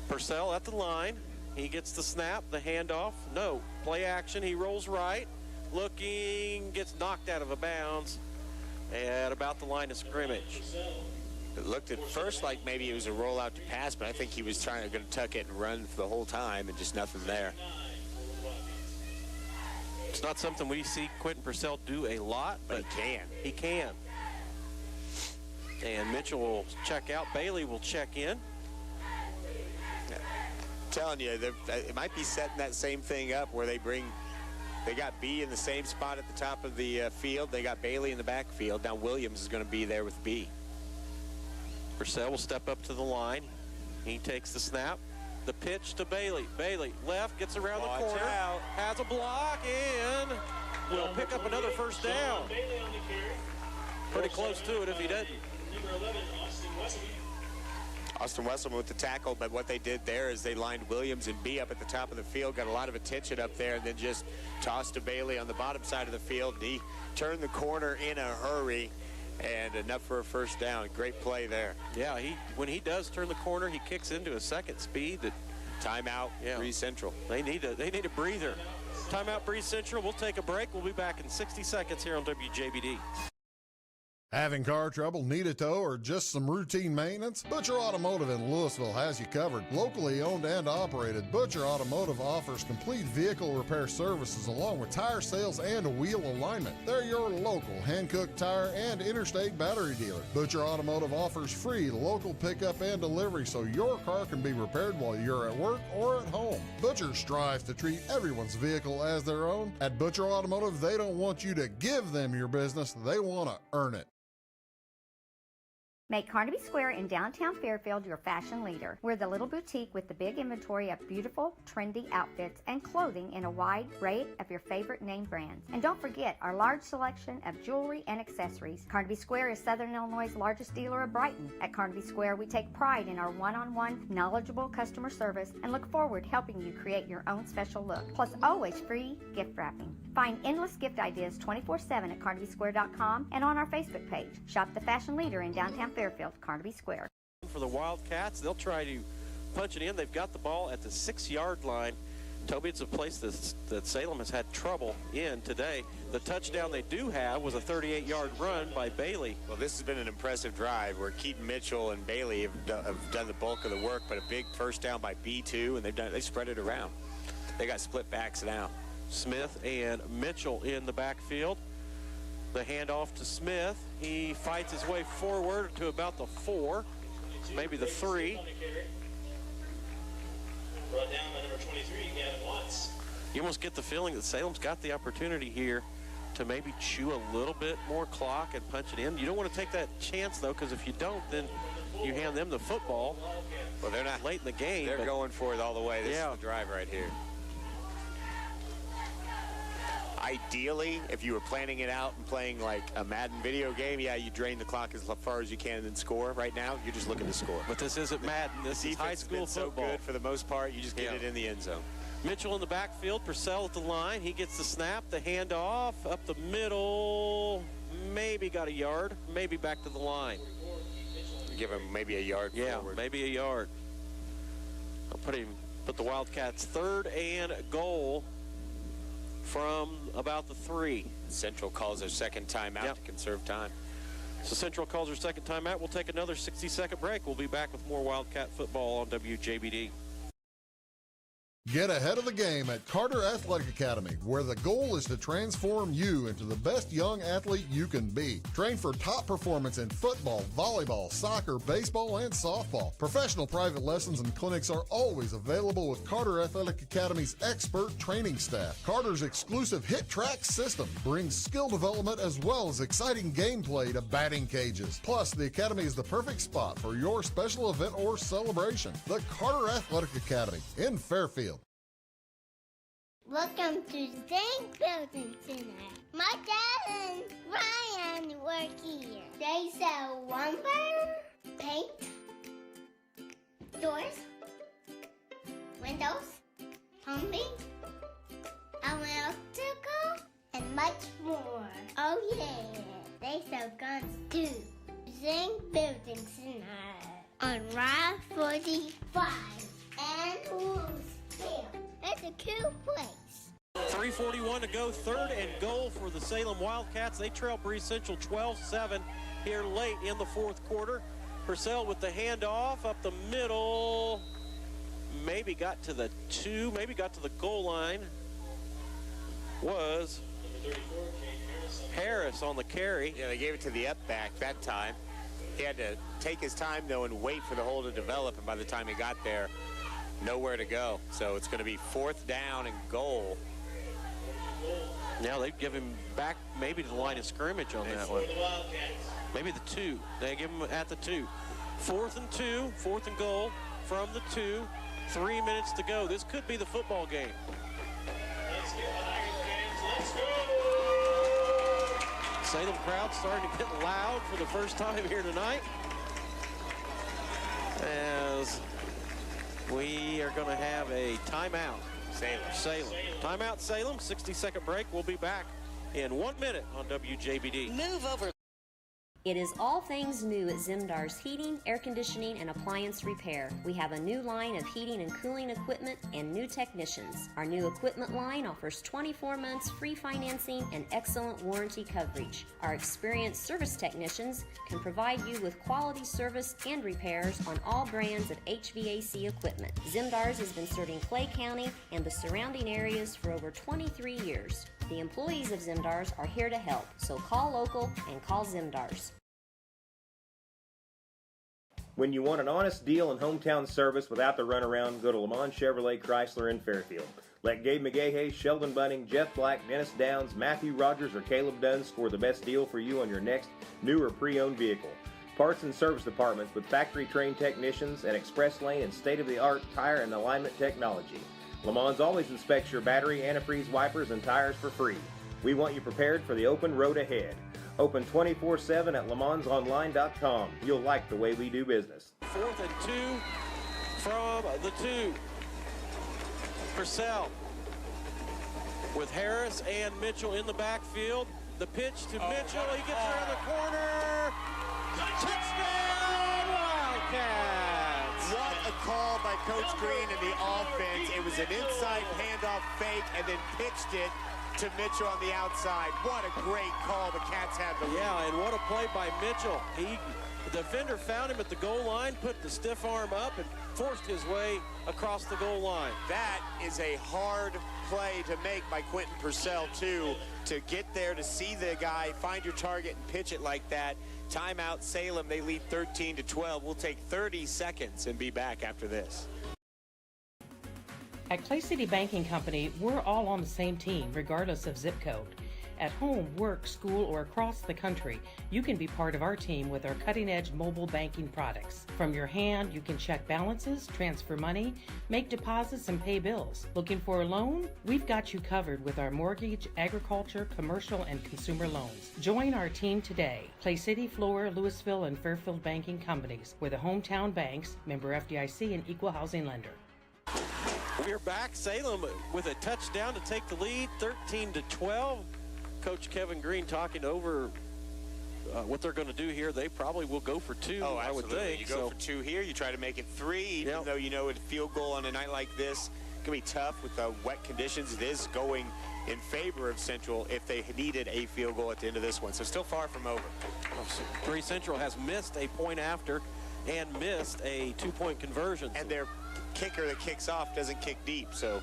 Purcell at the line. He gets the snap, the handoff. No, play action. He rolls right. Looking, gets knocked out of bounds at about the line of scrimmage. It looked at first like maybe it was a rollout to pass, but I think he was going to tuck it and run for the whole time, and just nothing there. It's not something we see Quentin Purcell do a lot, but he can. He can. And Mitchell will check out. Bailey will check in. I'm telling you, it might be setting that same thing up where they got B in the same spot at the top of the field. They got Bailey in the backfield. Now Williams is going to be there with B. Purcell will step up to the line. He takes the snap. The pitch to Bailey. Bailey left, gets around the corner, has a block, and will pick up another first down. Pretty close to it if he doesn't. Austin Wesselman with the tackle, but what they did there is they lined Williams and B up at the top of the field, got a lot of attention up there, and then just tossed to Bailey on the bottom side of the field. He turned the corner in a hurry, and enough for a first down. Great play there. Yeah, when he does turn the corner, he kicks into a second speed. Timeout, Breese Central. They need a breather. Timeout, Breese Central. We'll take a break. We'll be back in 60 seconds here on WJBD. Having car trouble, need a tow, or just some routine maintenance? Butcher Automotive in Louisville has you covered. Locally owned and operated, Butcher Automotive offers complete vehicle repair services along with tire sales and wheel alignment. They're your local Hankook tire and interstate battery dealer. Butcher Automotive offers free local pickup and delivery so your car can be repaired while you're at work or at home. Butcher strives to treat everyone's vehicle as their own. At Butcher Automotive, they don't want you to give them your business, they want to earn it. Make Carnaby Square in downtown Fairfield your fashion leader. We're the little boutique with the big inventory of beautiful, trendy outfits and clothing in a wide array of your favorite name brands. And don't forget our large selection of jewelry and accessories. Carnaby Square is Southern Illinois' largest dealer of Brighton. At Carnaby Square, we take pride in our one-on-one, knowledgeable customer service and look forward to helping you create your own special look. Plus, always free gift wrapping. Find endless gift ideas 24/7 at CarnabySquare.com and on our Facebook page. Shop the fashion leader in downtown Fairfield, Carnaby Square. For the Wildcats, they'll try to punch it in. They've got the ball at the 6-yard line. Toby, it's a place that Salem has had trouble in today. The touchdown they do have was a 38-yard run by Bailey. Well, this has been an impressive drive where Keaton Mitchell and Bailey have done the bulk of the work, but a big first down by B2, and they spread it around. They got split backs now. Smith and Mitchell in the backfield. The handoff to Smith. He fights his way forward to about the 4, maybe the 3. Brought down by number 23, Gavin Watts. You almost get the feeling that Salem's got the opportunity here to maybe chew a little bit more clock and punch it in. You don't want to take that chance, though, because if you don't, then you hand them the football. Well, they're not late in the game. They're going for it all the way. This yeah. is the drive right here. Ideally, if you were planning it out and playing like a Madden video game, yeah, you drain the clock as far as you can and then score. Right now, you're just looking to score. But this isn't Madden. This is high school football. So good for the most part. You just get it in the end zone. Mitchell in the backfield, Purcell at the line. He gets the snap, the handoff, up the middle. Maybe got a yard, maybe back to the line. Give him maybe a yard forward. Maybe a yard. I'll put the Wildcats 3rd and goal from about the 3. Central calls their second timeout to conserve time. So Central calls their second timeout. We'll take another 60-second break. We'll be back with more Wildcat football on WJBD. Get ahead of the game at Carter Athletic Academy, where the goal is to transform you into the best young athlete you can be. Train for top performance in football, volleyball, soccer, baseball, and softball. Professional private lessons and clinics are always available with Carter Athletic Academy's expert training staff. Carter's exclusive Hit Track system brings skill development as well as exciting gameplay to batting cages. Plus, the Academy is the perfect spot for your special event or celebration. The Carter Athletic Academy in Fairfield. Welcome to Zinc Building Center. My dad and Ryan work here. They sell lumber, paint, doors, windows, plumbing, electrical, and much more. Oh yeah, they sell guns too. Zinc Building Center on Route 45 and Louisville. It's a cool place. 3:41 to go, 3rd and goal for the Salem Wildcats. They trail Breese Central 12-7 here late in the 4th quarter. Purcell with the handoff up the middle. Maybe got to the 2, maybe got to the goal line. Was Harris on the carry. Yeah, they gave it to the up back that time. He had to take his time, though, and wait for the hole to develop, and by the time he got there, nowhere to go. So it's going to be 4th down and goal. Now they'd give him back maybe to the line of scrimmage on that one. Maybe the 2. They give him at the 2. 4th and 2, 4th and goal from the 2. 3 minutes to go. This could be the football game. Let's get behind fans. Let's go! Salem crowd starting to get loud for the first time here tonight, as we are going to have a timeout. Salem. Timeout, Salem. 60-second break. We'll be back in 1 minute on WJBD. Move over. It is all things new at Zimdar's Heating, Air Conditioning, and Appliance Repair. We have a new line of heating and cooling equipment and new technicians. Our new equipment line offers 24 months free financing and excellent warranty coverage. Our experienced service technicians can provide you with quality service and repairs on all brands of HVAC equipment. Zimdar's has been serving Clay County and the surrounding areas for over 23 years. The employees of Zimdar's are here to help, so call local and call Zimdar's. When you want an honest deal and hometown service without the runaround, go to Lamont Chevrolet Chrysler in Fairfield. Let Gabe McGahey, Sheldon Bunning, Jeff Black, Dennis Downs, Matthew Rogers, or Caleb Dunn score the best deal for you on your next new or pre-owned vehicle. Parts and service departments with factory-trained technicians and express lane and state-of-the-art tire and alignment technology. Lamont always inspects your battery, antifreeze, wipers, and tires for free. We want you prepared for the open road ahead. Open 24/7 at LeMansOnline.com. You'll like the way we do business. 4th and 2 from the 2. Purcell with Harris and Mitchell in the backfield. The pitch to Mitchell. He gets around the corner. Touchdown, Wildcats! What a call by Coach Green and the offense. It was an inside handoff fake and then pitched it to Mitchell on the outside. What a great call the Cats had to lead. Yeah, and what a play by Mitchell. The defender found him at the goal line, put the stiff arm up, and forced his way across the goal line. That is a hard play to make by Quentin Purcell, too, to get there, to see the guy, find your target, and pitch it like that. Timeout, Salem. They lead 13-12. We'll take 30 seconds and be back after this. At Clay City Banking Company, we're all on the same team, regardless of zip code. At home, work, school, or across the country, you can be part of our team with our cutting-edge mobile banking products. From your hand, you can check balances, transfer money, make deposits, and pay bills. Looking for a loan? We've got you covered with our mortgage, agriculture, commercial, and consumer loans. Join our team today. Clay City, Flora, Louisville, and Fairfield banking companies. We're the hometown banks, member FDIC, and equal housing lender. We're back. Salem with a touchdown to take the lead, 13-12. Coach Kevin Green talking over what they're going to do here. They probably will go for two, I would think. You go for two here. You try to make it three, even though you know a field goal on a night like this can be tough with the wet conditions. It is going in favor of Central if they needed a field goal at the end of this one. So still far from over. Breese Central has missed a point after and missed a two-point conversion. And their kicker that kicks off doesn't kick deep, so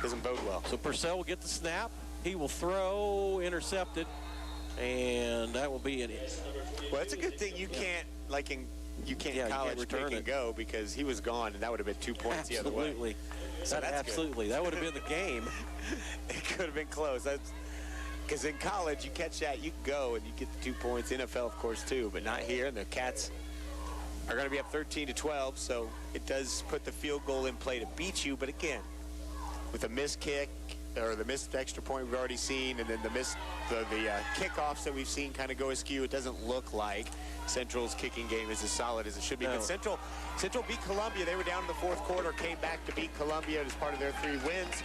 doesn't bode well. So Purcell will get the snap. He will throw, intercepted, and that will be an. Well, it's a good thing you can't, like in college, pick and go, because he was gone, and that would have been 2 points the other way. Absolutely. So Absolutely. That would have been the game. It could have been close. Because in college, you catch that, you can go, and you get the 2 points. NFL, of course, too, but not here. And the Cats are going to be up 13-12, so it does put the field goal in play to beat you. But again, with a missed kick, or the missed extra point we've already seen, and then the kickoffs that we've seen kind of go askew, it doesn't look like Central's kicking game is as solid as it should be. No. But Central beat Columbia. They were down in the fourth quarter, came back to beat Columbia as part of their 3 wins.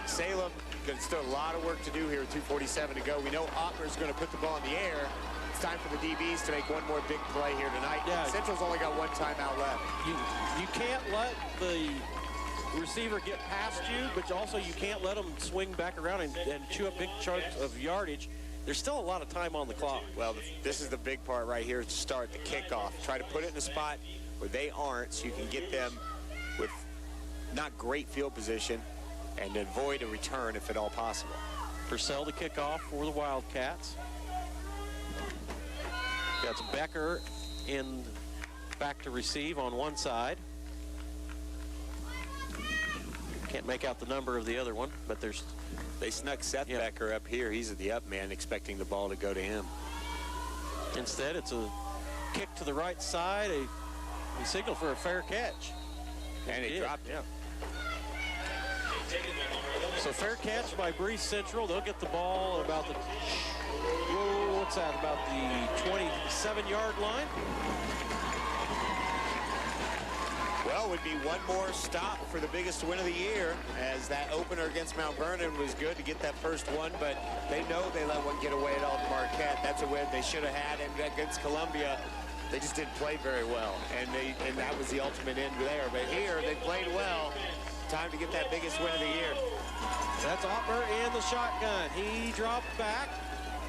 Salem, still a lot of work to do here with 2:47 to go. We know Ottmer's going to put the ball in the air. It's time for the DBs to make one more big play here tonight. Yeah. Central's only got one timeout left. You can't let the receiver get past you, but also you can't let them swing back around and chew up big chunks of yardage. There's still a lot of time on the clock. Well, this is the big part right here to start the kickoff. Try to put it in a spot where they aren't, so you can get them with not great field position and avoid a return if at all possible. Purcell to kick off for the Wildcats. Got Becker in back to receive on one side. Can't make out the number of the other one, but they snuck Seth Becker up here. He's at the up man, expecting the ball to go to him. Instead, it's a kick to the right side. He signaled for a fair catch. And he dropped it. So fair catch by Breese Central. They'll get the ball at about the, about the 27-yard line. Well, would be one more stop for the biggest win of the year, as that opener against Mount Vernon was good to get that first one, but they know they let one get away at all to Marquette. That's a win they should have had, and against Columbia, they just didn't play very well, and that was the ultimate end there. But here, they played well. Time to get that biggest win of the year. That's Ottmer in the shotgun. He dropped back.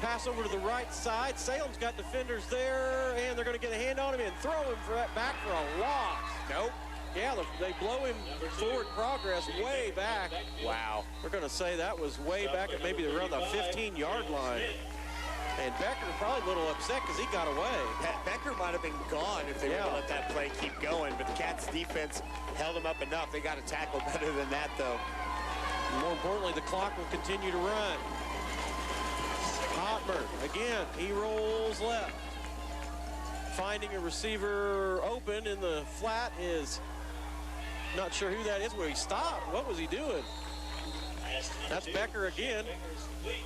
Pass over to the right side. Salem's got defenders there, and they're going to get a hand on him and throw him back for a loss. Nope. Yeah, they blow him forward progress way back. Wow. We're going to say that was way back at maybe around the 15-yard line. And Becker probably a little upset because he got away. Becker might have been gone if they were to let that play keep going, but the Cats' defense held him up enough. They got to tackle better than that, though. More importantly, the clock will continue to run. Ottmer, again, he rolls left. Finding a receiver open in the flat is not sure who that is. Where he stopped. What was he doing? That's Becker again.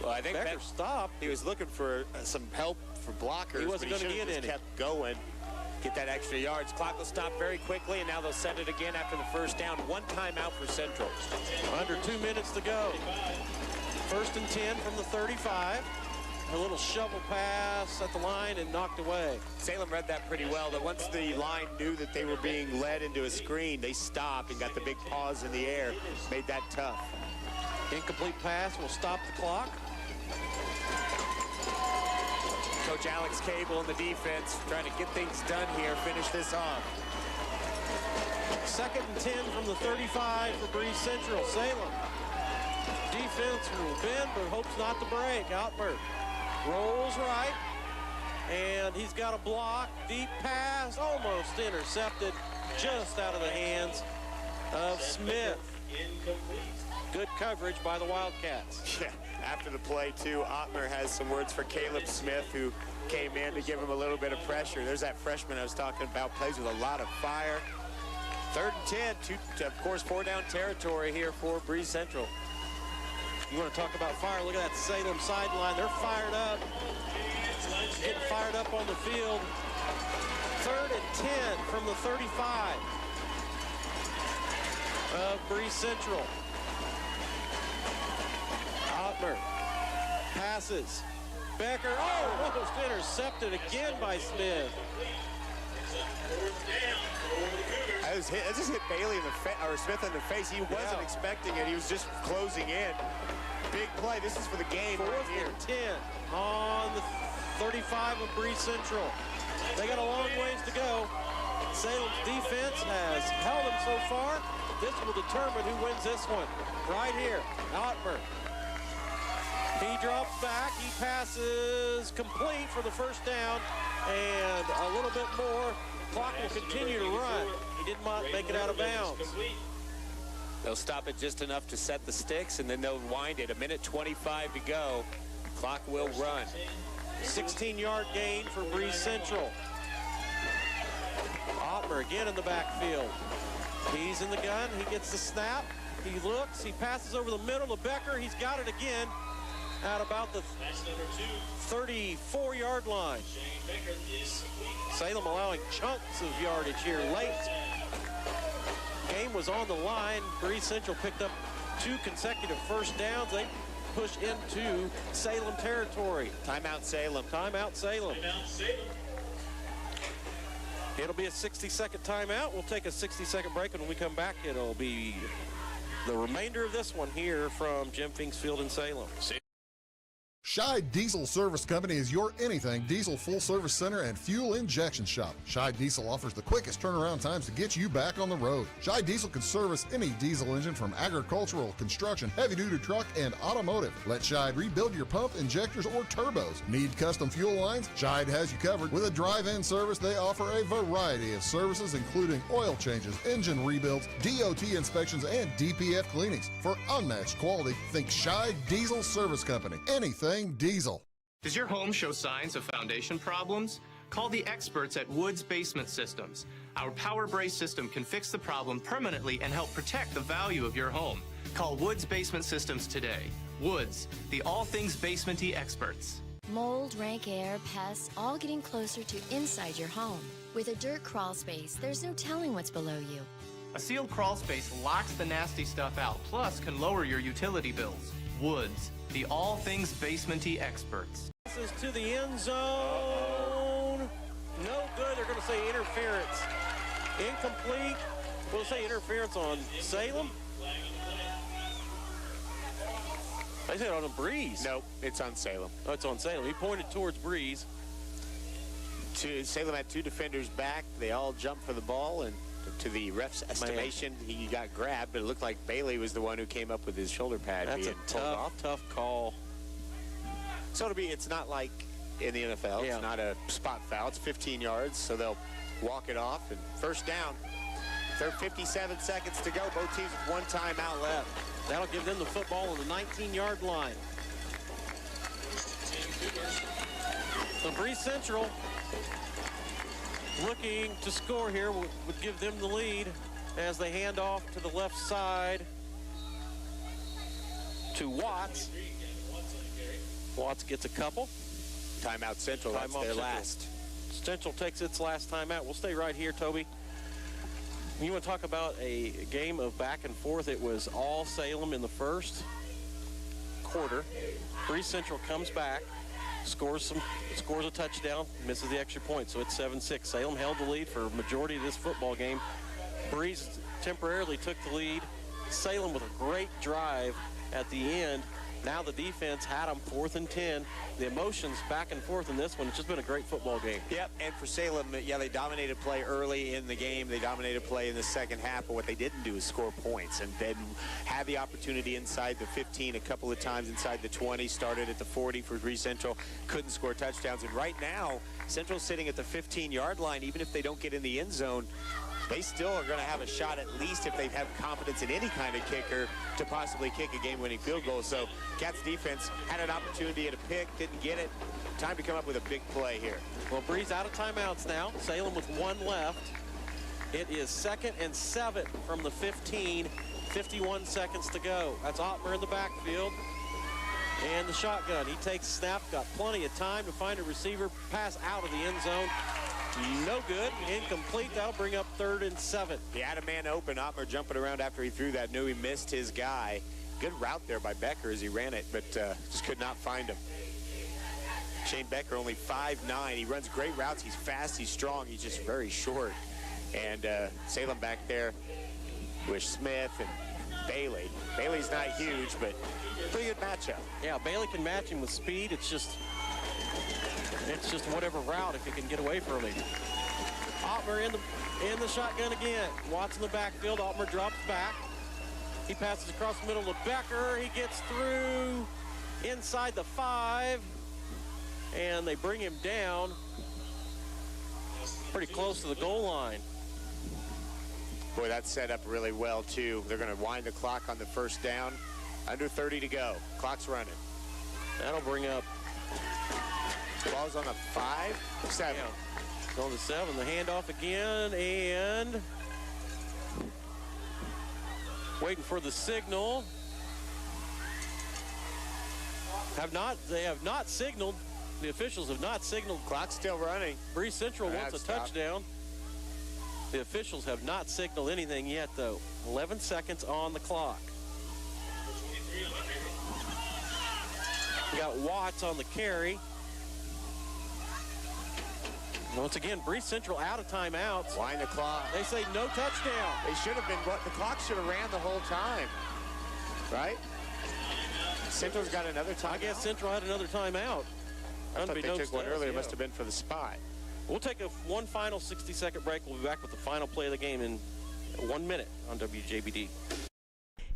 Well, I think Becker stopped. He was looking for some help for blockers. He wasn't going to get any. Kept going, get that extra yards. Clock will stop very quickly, and now they'll set it again after the first down. One timeout for Central. Under 2 minutes to go. 1st and 10 from the 35. A little shovel pass at the line and knocked away. Salem read that pretty well. That once the line knew that they were being led into a screen, they stopped and got the big pause in the air. Made that tough. Incomplete pass will stop the clock. Coach Alex Cable in the defense trying to get things done here, finish this off. 2nd and 10 from the 35 for Breese Central. Salem. Defense will bend, but hopes not to break. Ottmer rolls right, and he's got a block. Deep pass, almost intercepted, just out of the hands of Smith. incomplete. Good coverage by the Wildcats. Yeah, after the play, too, Ottmer has some words for Caleb Smith, who came in to give him a little bit of pressure. There's that freshman I was talking about, plays with a lot of fire. 3rd and 10, of course, 4-down territory here for Breese Central. You want to talk about fire? Look at that Salem sideline. They're fired up. Getting fired up on the field. 3rd and 10 from the 35 of Breese Central. Ottmer passes. Becker, almost intercepted again by Smith. I just hit Bailey in the or Smith in the face. He wasn't expecting it. He was just closing in. Big play. This is for the game. 4th and 10 on the 35 of Breese Central. They got a long ways to go. Salem's defense has held them so far. This will determine who wins this one. Right here, Ottmer. He drops back. He passes complete for the 1st down. And a little bit more. Clock will continue to run. He did not make it out of bounds. They'll stop it just enough to set the sticks, and then they'll wind it. 1:25 to go. Clock will run. 16-yard gain for Breese Central. Ottmer again in the backfield. He's in the gun. He gets the snap. He looks. He passes over the middle to Becker. He's got it again at about the 34-yard line. Salem allowing chunks of yardage here late. Game was on the line. Breese Central picked up 2 consecutive 1st downs. They push into Salem territory. Timeout Salem. Timeout Salem. It'll be a 60-second timeout. We'll take a 60-second break, and when we come back, it'll be the remainder of this one here from Jim Fink's Field in Salem. Scheid Diesel Service Company is your anything diesel full-service center and fuel injection shop. Scheid Diesel offers the quickest turnaround times to get you back on the road. Scheid Diesel can service any diesel engine from agricultural, construction, heavy-duty truck, and automotive. Let Scheid rebuild your pump, injectors, or turbos. Need custom fuel lines? Scheid has you covered. With a drive-in service, they offer a variety of services, including oil changes, engine rebuilds, DOT inspections, and DPF cleanings. For unmatched quality, think Scheid Diesel Service Company. Anything diesel. Does your home show signs of foundation problems? Call the experts at Woods Basement Systems. Our Power Brace system can fix the problem permanently and help protect the value of your home. Call Woods Basement Systems today. Woods, the all things basement-y experts. Mold, rank air, pests, all getting closer to inside your home. With a dirt crawl space, there's no telling what's below you. A sealed crawl space locks the nasty stuff out, plus can lower your utility bills. Woods, the all things basement-y experts. Passes to the end zone. No good. They're going to say interference. Incomplete. We'll say interference on Salem. They said on a Breese. Nope, it's on Salem. Oh, it's on Salem. He pointed towards Breese. Salem had 2 defenders back. They all jumped for the ball, and to the ref's estimation, he got grabbed, but it looked like Bailey was the one who came up with his shoulder pad. That's being a tough call. So it's not like in the NFL. Yeah. It's not a spot foul. It's 15 yards, so they'll walk it off, and 1st down. 57 seconds to go. Both teams with 1 timeout left. That'll give them the football on the 19-yard line. So Breese Central looking to score here would give them the lead as they hand off to the left side to Watts. Watts gets a couple. Timeout Central. That's their last. Central takes its last timeout. We'll stay right here, Toby. You want to talk about a game of back and forth? It was all Salem in the 1st quarter. Breese Central comes back, scores a touchdown, misses the extra point, so it's 7-6. Salem held the lead for a majority of this football game. Breese temporarily took the lead. Salem with a great drive at the end. Now the defense had them 4th and 10. The emotions back and forth in this one. It's just been a great football game. Yep, and for Salem, they dominated play early in the game. They dominated play in the second half, but what they didn't do is score points, and then had the opportunity inside the 15 a couple of times, inside the 20, started at the 40 for Breese Central, couldn't score touchdowns. And right now, Central's sitting at the 15-yard line. Even if they don't get in the end zone, they still are going to have a shot, at least if they have confidence in any kind of kicker, to possibly kick a game-winning field goal. So Cats defense had an opportunity at a pick, didn't get it. Time to come up with a big play here. Well, Breese out of timeouts now. Salem with 1 left. It is 2nd and 7 from the 15. 51 seconds to go. That's Ottmer in the backfield. And the shotgun. He takes snap, got plenty of time to find a receiver, pass out of the end zone. No good, incomplete. That'll bring up 3rd and 7. He had a man open. Ottmer jumping around after he threw that, knew he missed his guy. Good route there by Becker as he ran it, but just could not find him. Shane Becker, only 5'9". He runs great routes. He's fast, he's strong, he's just very short. And Salem back there with Smith and Bailey. Bailey's not huge, but pretty good matchup. Yeah, Bailey can match him with speed. It's just whatever route if he can get away from him. Ottmer in the shotgun again. Watts in the backfield. Ottmer drops back. He passes across the middle to Becker. He gets through inside the 5. And they bring him down pretty close to the goal line. Boy, that's set up really well, too. They're going to wind the clock on the first down. Under 30 to go. Clock's running. That'll bring up... Ball's on the 5, 7. Yeah. On the 7. The handoff again, and... waiting for the signal. They have not signaled. The officials have not signaled. Clock's still running. Breese Central wants a touchdown. The officials have not signaled anything yet, though. 11 seconds on the clock. We got Watts on the carry. Once again, Breese Central out of timeouts. Wind the clock. They say no touchdown. They should have been, the clock should have ran the whole time, right? Central's got another timeout. I guess Central had another timeout. I thought they took one earlier. It must have been for the spot. We'll take one final 60-second break. We'll be back with the final play of the game in 1 minute on WJBD.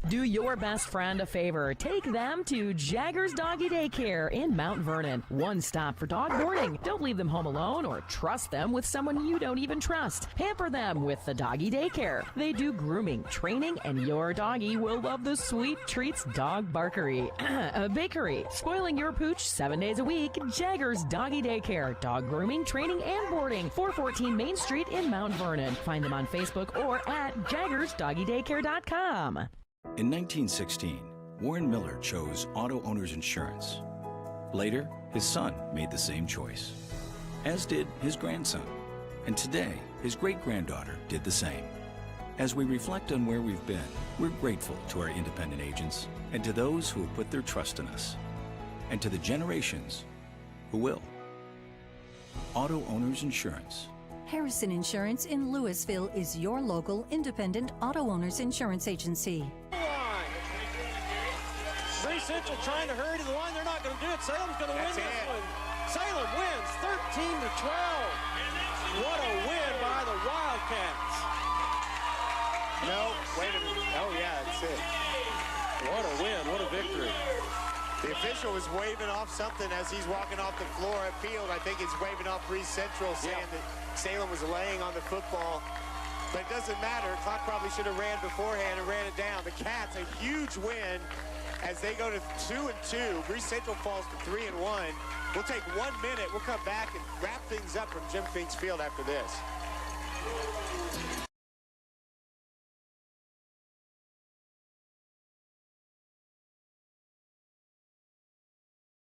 Do your best friend a favor. Take them to Jaggers Doggy Daycare in Mount Vernon. One stop for dog boarding. Don't leave them home alone or trust them with someone you don't even trust. Pamper them with the Doggy Daycare. They do grooming, training, and your doggy will love the sweet treats dog barkery. Bakery. Spoiling your pooch 7 days a week. Jaggers Doggy Daycare. Dog grooming, training, and boarding. 414 Main Street in Mount Vernon. Find them on Facebook or at jaggersdoggydaycare.com. In 1916, Warren Miller chose Auto Owners Insurance. Later, his son made the same choice, as did his grandson. And today, his great-granddaughter did the same. As we reflect on where we've been, we're grateful to our independent agents and to those who have put their trust in us, and to the generations who will. Auto Owners Insurance. Harrison Insurance in Louisville is your local independent auto owners insurance agency. Breese Central trying to hurry to the line. They're not going to do it. Salem's going to win this one. Salem wins 13-12. What a win by the Wildcats. No, wait a minute. Oh, yeah, that's it. What a win. What a victory. The official was waving off something as he's walking off the floor at field. I think he's waving off Breese Central, saying that Salem was laying on the football. But it doesn't matter. Clock probably should have ran beforehand and ran it down. The Cats, a huge win as they go to 2-2. Breese Central falls to 3-1. We'll take 1 minute. We'll come back and wrap things up from Jim Fink's Field after this.